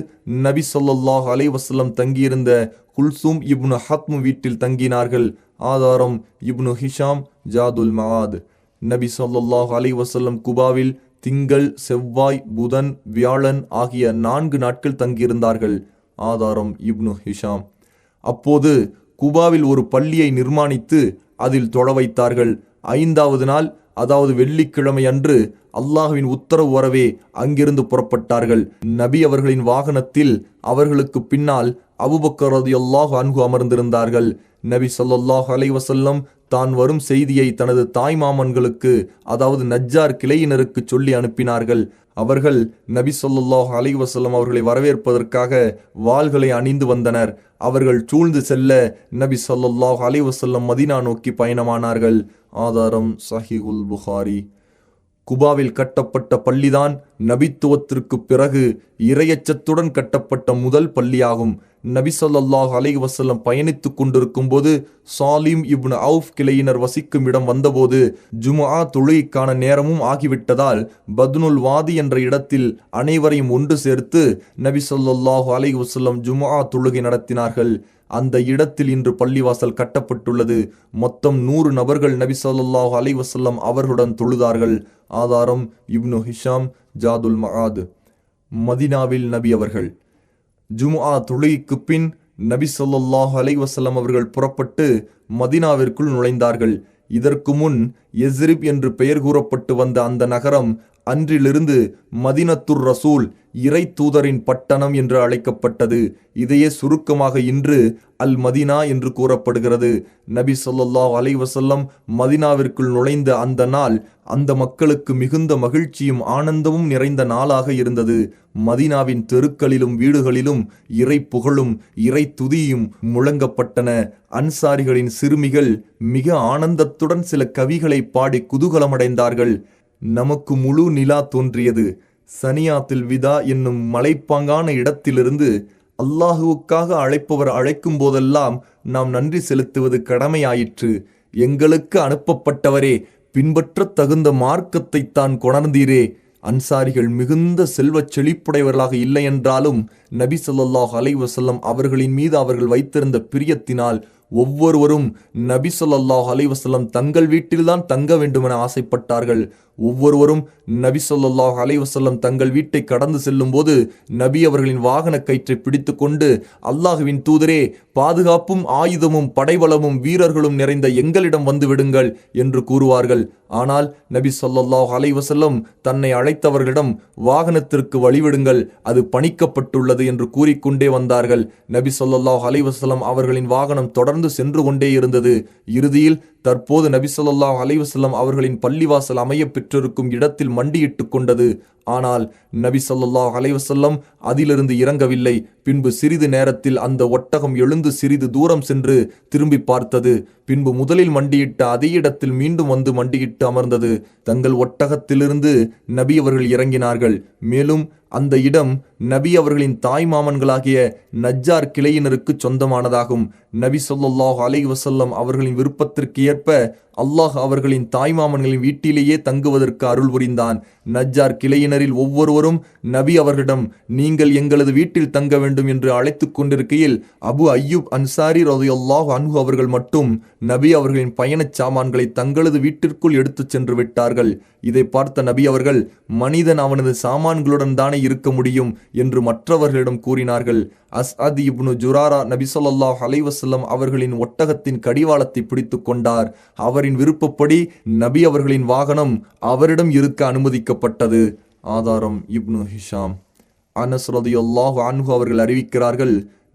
நபி ஸல்லல்லாஹு அலைஹி வஸல்லம் தங்கியிருந்த குல்சூம் இப்னு ஹத்ம் வீட்டில் தங்கினார்கள். ஆதாரம் இப்னு ஹிஷாம் ஜாதுல் மஆத். நபி ஸல்லல்லாஹு அலைஹி வஸல்லம் குபாவில் திங்கள், செவ்வாய், புதன், வியாழன் ஆகிய 4 நாட்கள் தங்கியிருந்தார்கள். ஆதாரம் இப்னு ஹிஷாம். அப்போது குபாவில் ஒரு பள்ளியை நிர்மாணித்து அதில் தொழ வைத்தார்கள். 5வது நாள், அதாவது வெள்ளிக்கிழமை அன்று அல்லாஹ்வின் உத்தரவு வரவே அங்கிருந்து புறப்பட்டார்கள். நபி அவர்களின் வாகனத்தில் அவர்களுக்கு பின்னால் அபூபக்கர் ரலியல்லாஹு அன்ஹு அமர்ந்திருந்தார்கள். நபி ஸல்லல்லாஹு அலைஹி வஸல்லம் தான் வரும் செய்தியை தனது தாய் மாமன்களுக்கு, அதாவது நஜ்ஜார் கிளையினருக்கு சொல்லி அனுப்பினார்கள். அவர்கள் நபி ஸல்லல்லாஹு அலைஹி வஸல்லம் அவர்களை வரவேற்பதற்காக வாள்களை அணிந்து வந்தனர். அவர்கள் சூழ்ந்து செல்ல நபி ஸல்லல்லாஹு அலைஹி வஸல்லம் மதீனா நோக்கி பயணமானார்கள். ஆதாரம் சஹீஹுல் புகாரி. குபாவில் கட்டப்பட்ட பள்ளிதான் நபித்துவத்திற்கு பிறகு இரையச்சத்துடன் கட்டப்பட்ட முதல் பள்ளியாகும். நபி ஸல்லல்லாஹு அலைஹி வஸல்லம் பயணித்துக் கொண்டிருக்கும் போது சாலிம் இப்னு அவுஃப் கிளையினர் வசிக்கும் இடம் வந்தபோது ஜும்ஆ தொழுகைக்கான நேரமும் ஆகிவிட்டதால் பத்னுல் வாதி என்ற இடத்தில் அனைவரையும் ஒன்று சேர்த்து நபி ஸல்லல்லாஹு அலைஹி வஸல்லம் ஜும்ஆ தொழுகை நடத்தினார்கள். அந்த இடத்தில் இன்று பள்ளிவாசல் கட்டப்பட்டுள்ளது. மொத்தம் 100 நபர்கள் நபி ஸல்லல்லாஹு அலைஹி வஸல்லம் அவர்களுடன் தொழுதார்கள். ஆதாரம் இப்னு ஹிஷாம் ஜாதுல் மஆத். மதீனாவில் நபி அவர்கள் ஜும்ஆ தொழுகைக்கு பின் நபி ஸல்லல்லாஹு அலைஹி வஸல்லம் அவர்கள் புறப்பட்டு மதீனாவிற்குள் நுழைந்தார்கள். இதற்கு முன் யஸ்ரிப் என்று பெயர் கூறப்பட்டு வந்த அந்த நகரம் அன்றிலிருந்து மதீனத்துர் ரசூல், இறை தூதரின் பட்டணம் என்று அழைக்கப்பட்டது. இதையே சுருக்கமாக இன்று அல் மதீனா என்று கூறப்படுகிறது. நபி ஸல்லல்லாஹு அலைஹி வஸல்லம் மதீனாவிற்குள் நுழைந்த அந்த நாள் அந்த மக்களுக்கு மிகுந்த மகிழ்ச்சியும் ஆனந்தமும் நிறைந்த நாளாக இருந்தது. மதீனாவின் தெருக்களிலும் வீடுகளிலும் இறை புகழும் இறை துதியும் முழங்கப்பட்டன. அன்சாரிகளின் சிறுமிகள் மிக ஆனந்தத்துடன் சில கவிகளை பாடி குதூகலமடைந்தார்கள். நமக்கு முழு நிலா தோன்றியது. சனியாத்தில் விதா என்னும் மலைப்பாங்கான இடத்திலிருந்து அல்லாஹுவுக்காக அழைப்பவர் அழைக்கும் போதெல்லாம் நாம் நன்றி செலுத்துவது கடமையாயிற்று. எங்களுக்கு அனுப்பப்பட்டவரே, பின்பற்றத் தகுந்த மார்க்கத்தை தான் கொணர்ந்தீரே. அன்சாரிகள் மிகுந்த செல்வச் செழிப்புடையவர்களாக இல்லை என்றாலும் நபி ஸல்லல்லாஹு அலைஹி வஸல்லம் அவர்களின் மீது அவர்கள் வைத்திருந்த பிரியத்தினால் ஒவ்வொருவரும் நபி ஸல்லல்லாஹு அலைஹி வஸல்லம் தங்கள் வீட்டில்தான் தங்க வேண்டுமென ஆசைப்பட்டார்கள். ஒவ்வொருவரும் நபி ஸல்லல்லாஹு அலைஹி வஸல்லம் தங்கள் வீட்டை கடந்து செல்லும் போது நபி அவர்களின் வாகன கயிற்றை பிடித்து கொண்டு, அல்லாஹுவின் தூதரே, பாதுகாப்பும் ஆயுதமும் படைபலமும் வீரர்களும் நிறைந்த எங்களிடம் வந்து விடுங்கள் என்று கூறுவார்கள். ஆனால் நபி ஸல்லல்லாஹு அலைஹி வஸல்லம் தன்னை அழைத்தவர்களிடம் வாகனத்திற்கு வழிவிடுங்கள், அது பணிக்கப்பட்டுள்ளது என்று கூறிக்கொண்டே வந்தார்கள். நபி ஸல்லல்லாஹு அலைஹி வஸல்லம் அவர்களின் வாகனம் தொடர்ந்து சென்று கொண்டே இருந்தது. இறுதியில் தற்போது நபி ஸல்லல்லாஹு அலைஹி வஸல்லம் அவர்களின் பள்ளிவாசல் அமைய பெற்றிருக்கும் இடத்தில் மண்டியிட்டு கொண்டது. ஆனால் நபி ஸல்லல்லாஹு அலைஹி வஸல்லம் அதிலிருந்து இறங்கவில்லை. பின்பு சிறிது நேரத்தில் அந்த ஒட்டகம் எழுந்து சிறிது தூரம் சென்று திரும்பி பார்த்தது. பின்பு முதலில் மண்டியிட்ட அதே இடத்தில் மீண்டும் வந்து மண்டியிட்டு அமர்ந்தது. தங்கள் ஒட்டகத்திலிருந்து நபி அவர்கள் இறங்கினார்கள். மேலும் அந்த இடம் நபி அவர்களின் தாய் மாமன்களாகிய நஜ்ஜார் கிளையினருக்கு சொந்தமானதாகும். நபி ஸல்லல்லாஹு அலைஹி வஸல்லம் அவர்களின் விருப்பத்திற்கு ஏற்ப அல்லாஹ் அவர்களின் தாய்மாமன்களின் வீட்டிலேயே தங்குவதற்கு அருள் புரிந்தான். நஜ்ஜார் கிளையினரில் ஒவ்வொருவரும் நபி அவர்களிடம் நீங்கள் எங்களது வீட்டில் தங்க வேண்டும் என்று அழைத்து கொண்டிருக்கையில் அபு அய்யூப் அன்சாரி ரலியல்லாஹு அன்ஹு அவர்கள் மட்டும் நபி அவர்களின் பயணச் சாமான்களை தங்களது வீட்டிற்குள் எடுத்துச் சென்று விட்டார்கள். இதை பார்த்த நபி அவர்கள், மனிதன் அவனது சாமான்களுடன் தானே இருக்க முடியும் என்று மற்றவர்களிடம் கூறினார்கள். அஸ்அத் இப்னு ஜுராரா நபி ஸல்லல்லாஹு அலைஹி வஸல்லம் அவர்களின் ஒட்டகத்தின் கடிவாளத்தை பிடித்து கொண்டார். அவரின் விருப்பப்படி நபி அவர்களின் வாகனம் அவரிடம் இருக்க அனுமதிக்கப்பட்டது. ஆதாரம் இப்னு ஹிஷாம். அனஸ் ரலியல்லாஹு அன்ஹு அவர்கள் அறிவிக்கிறார்கள்,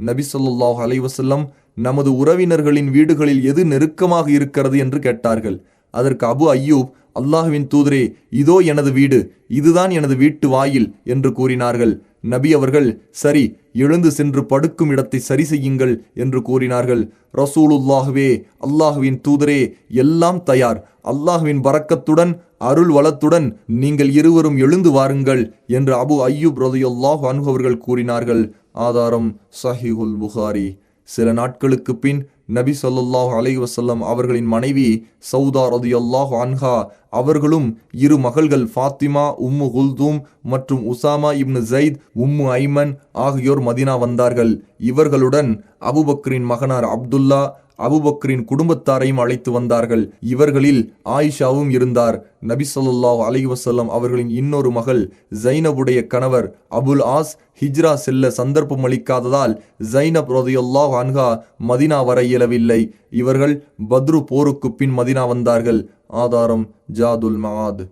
நபி ஸல்லல்லாஹு அலைஹி வஸல்லம் நமது உறவினர்களின் வீடுகளில் எது நெருக்கமாக இருக்கிறது என்று கேட்டார்கள். அதற்கு அபு அய்யூப், அல்லாஹ்வின் தூதரே, இதோ எனது வீடு, இதுதான் எனது வீட்டு வாயில் என்று கூறினார்கள். நபி அவர்கள், சரி, எழுந்து சென்று படுக்கும் இடத்தை சரி செய்யுங்கள் என்று கூறினார்கள். ரசூலுல்லாஹ்வே, அல்லாஹ்வின் தூதரே, எல்லாம் தயார். அல்லாஹ்வின் பரக்கத்துடன் அருள் வளத்துடன் நீங்கள் இருவரும் எழுந்து வாருங்கள் என்று அபு அய்யூப் ரலியல்லாஹு அன்ஹு அவர்கள் கூறினார்கள். ஆதாரம் ஸஹீஹுல் புகாரி. சில நாட்களுக்கு பின் நபி ஸல்லல்லாஹு அலைஹி வஸல்லம் அவர்களின் மனைவி சௌதா ரலியல்லாஹு அன்ஹா அவர்களும் இரு மகள்கள் ஃபாத்திமா உம்மு குல்தூம் மற்றும் உசாமா இப்னு ஸைத் உம்மு ஐமன் ஆகியோர் மதீனா வந்தார்கள். இவர்களுடன் அபூபக்கரின் மகனார் அப்துல்லா, அபூபக்கரின் குடும்பத்தாரையும் அழைத்து வந்தார்கள். இவர்களில் ஆயிஷாவும் இருந்தார். நபி ஸல்லல்லாஹு அலைஹி வஸல்லம் அவர்களின் இன்னொரு மகள் ஜைனபுடைய கணவர் அபுல் ஆஸ் ஹிஜ்ரா செல்ல சந்தர்ப்பம் அளிக்காததால் ஜைனப் ரலியல்லாஹு அன்ஹா மதீனா வர இயலவில்லை. இவர்கள் பத்ரு போருக்கு பின் மதீனா வந்தார்கள். ஆதாரம் ஜாதுல் மஆத்.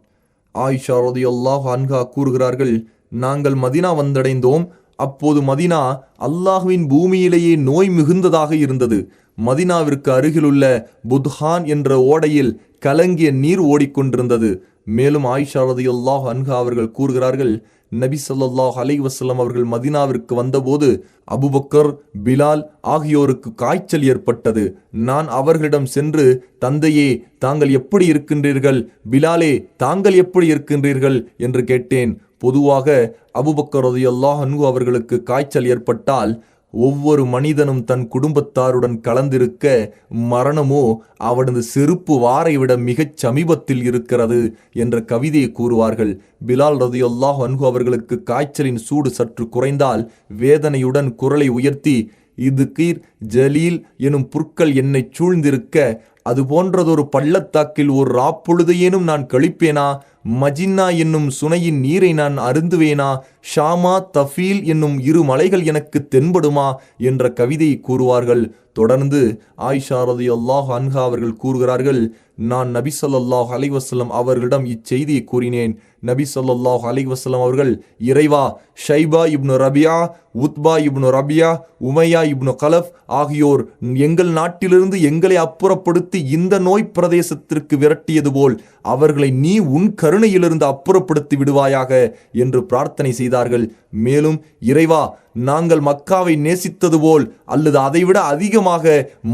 ஆயிஷா ரலியல்லாஹு அன்ஹா கூறுகிறார்கள், நாங்கள் மதீனா வந்தடைந்தோம். அப்போது மதீனா அல்லாஹ்வின் பூமியிலேயே நோய் மிகுந்ததாக இருந்தது. மதீனாவிற்கு அருகிலுள்ள புத்ஹான் என்ற ஓடையில் கலங்கிய நீர் ஓடிக்கொண்டிருந்தது. மேலும் ஆயிஷா ரலியல்லாஹு அன்ஹா அவர்கள் கூறுகிறார்கள், நபி ஸல்லல்லாஹு அலைஹி வஸல்லம் அவர்கள் மதீனாவிற்கு வந்தபோது அபூபக்கர், பிலால் ஆகியோருக்கு காய்ச்சல் ஏற்பட்டது. நான் அவர்களிடம் சென்று, தந்தையே, தாங்கள் எப்படி இருக்கின்றீர்கள்? பிலாலே, தாங்கள் எப்படி இருக்கின்றீர்கள் என்று கேட்டேன். பொதுவாக அபூபக்கர் ரலியல்லாஹு அன்ஹு அவர்களுக்கு காய்ச்சல் ஏற்பட்டால் ஒவ்வொரு மனிதனும் தன் குடும்பத்தாருடன் கலந்திருக்க, மரணமோ அவனது செருப்பு வாரை விட மிகச் சமீபத்தில் இருக்கிறது என்ற கவிதையை கூறுவார்கள். பிலால் ரலியல்லாஹு அன்ஹு அவர்களுக்கு காய்ச்சலின் சூடு சற்று குறைந்தால் வேதனையுடன் குரலை உயர்த்தி, இது கீர் ஜலீல் எனும் புற்கள் என்னை சூழ்ந்திருக்க, அது போன்றதொரு பள்ளத்தாக்கில் ஒரு ராப்பொழுதையேனும் நான் கழிப்பேனா? மஜின்னா என்னும் சுனையின் நீரை நான் அருந்துவேனா? ஷாமா தஃபீல் என்னும் இரு மலைகள் எனக்கு தென்படுமா என்ற கவிதையை கூறுவார்கள். தொடர்ந்து ஆயிஷா ரலியல்லாஹு அன்ஹா அவர்கள் கூறுகிறார்கள், நான் நபி ஸல்லல்லாஹு அலைஹி வஸல்லம் அவர்களிடம் இச்செய்தியை கூறினேன். நபி ஸல்லல்லாஹு அலைஹி வஸல்லம் அவர்கள், இறைவா, ஷைபா இப்னு ரபியா, உத்பா இப்னு ரபியா, உமையா இப்னு கலஃப் ஆகியோர் எங்கள் நாட்டிலிருந்து எங்களை அப்புறப்படுத்தி இந்த நோய் பிரதேசத்திற்கு விரட்டியது போல் அவர்களை நீ உன் கருணை கருணையிலிருந்து அப்புறப்படுத்தி விடுவாயாக என்று பிரார்த்தனை செய்தார்கள். மேலும் இறைவா, நாங்கள் மக்காவை நேசித்தது போல் அல்லது அதைவிட அதிகமாக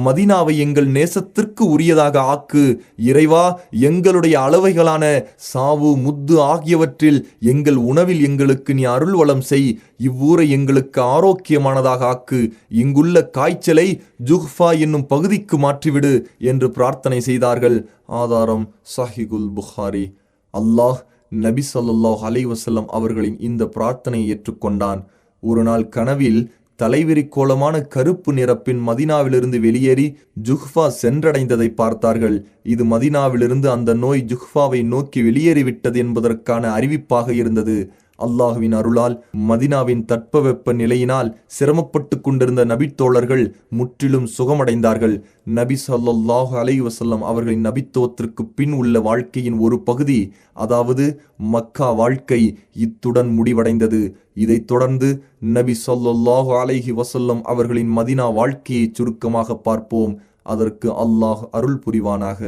மதீனாவை எங்கள் நேசத்திற்கு உரியதாக ஆக்கு. இறைவா, எங்களுடைய அளவைகளான சாவு, முத்து ஆகியவற்றில் எங்கள் உணவில் எங்களுக்கு நீ அருள் வளம் செய். இவ்வூரை எங்களுக்கு ஆரோக்கியமானதாக ஆக்கு. இங்குள்ள காய்ச்சலை ஜுஹ்ஃபா என்னும் பகுதிக்கு மாற்றிவிடு என்று பிரார்த்தனை செய்தார்கள். ஆதாரம் சஹீஹுல் புகாரி. அல்லாஹ் நபி ஸல்லல்லாஹு அலைஹி வஸல்லம் அவர்களின் இந்த பிரார்த்தனையை ஏற்றுக்கொண்டான். ஒரு நாள் கனவில் தலைவிரி கோலமான கருப்பு நிறப்பின் மதீனாவிலிருந்து வெளியேறி ஜுஹ்ஃபா சென்றடைந்ததை பார்த்தார்கள். இது மதீனாவிலிருந்து அந்த நோய் ஜுஹ்ஃபாவை நோக்கி வெளியேறிவிட்டது என்பதற்கான அறிவிப்பாக இருந்தது. அல்லாஹுவின் அருளால் மதீனாவின் தட்பவெப்ப நிலையினால் சிரமப்பட்டு கொண்டிருந்த நபித்தோழர்கள் முற்றிலும் சுகமடைந்தார்கள். நபி ஸல்லல்லாஹு அலைஹி வஸல்லம் அவர்களின் நபித்துவத்திற்கு பின் உள்ள வாழ்க்கையின் ஒரு பகுதி, அதாவது மக்கா வாழ்க்கை, இத்துடன் முடிவடைந்தது. இதைத் தொடர்ந்து நபி ஸல்லல்லாஹு அலைஹி வஸல்லம் அவர்களின் மதீனா வாழ்க்கையை சுருக்கமாக பார்ப்போம். அதற்கு அல்லாஹ் அருள் புரிவானாக.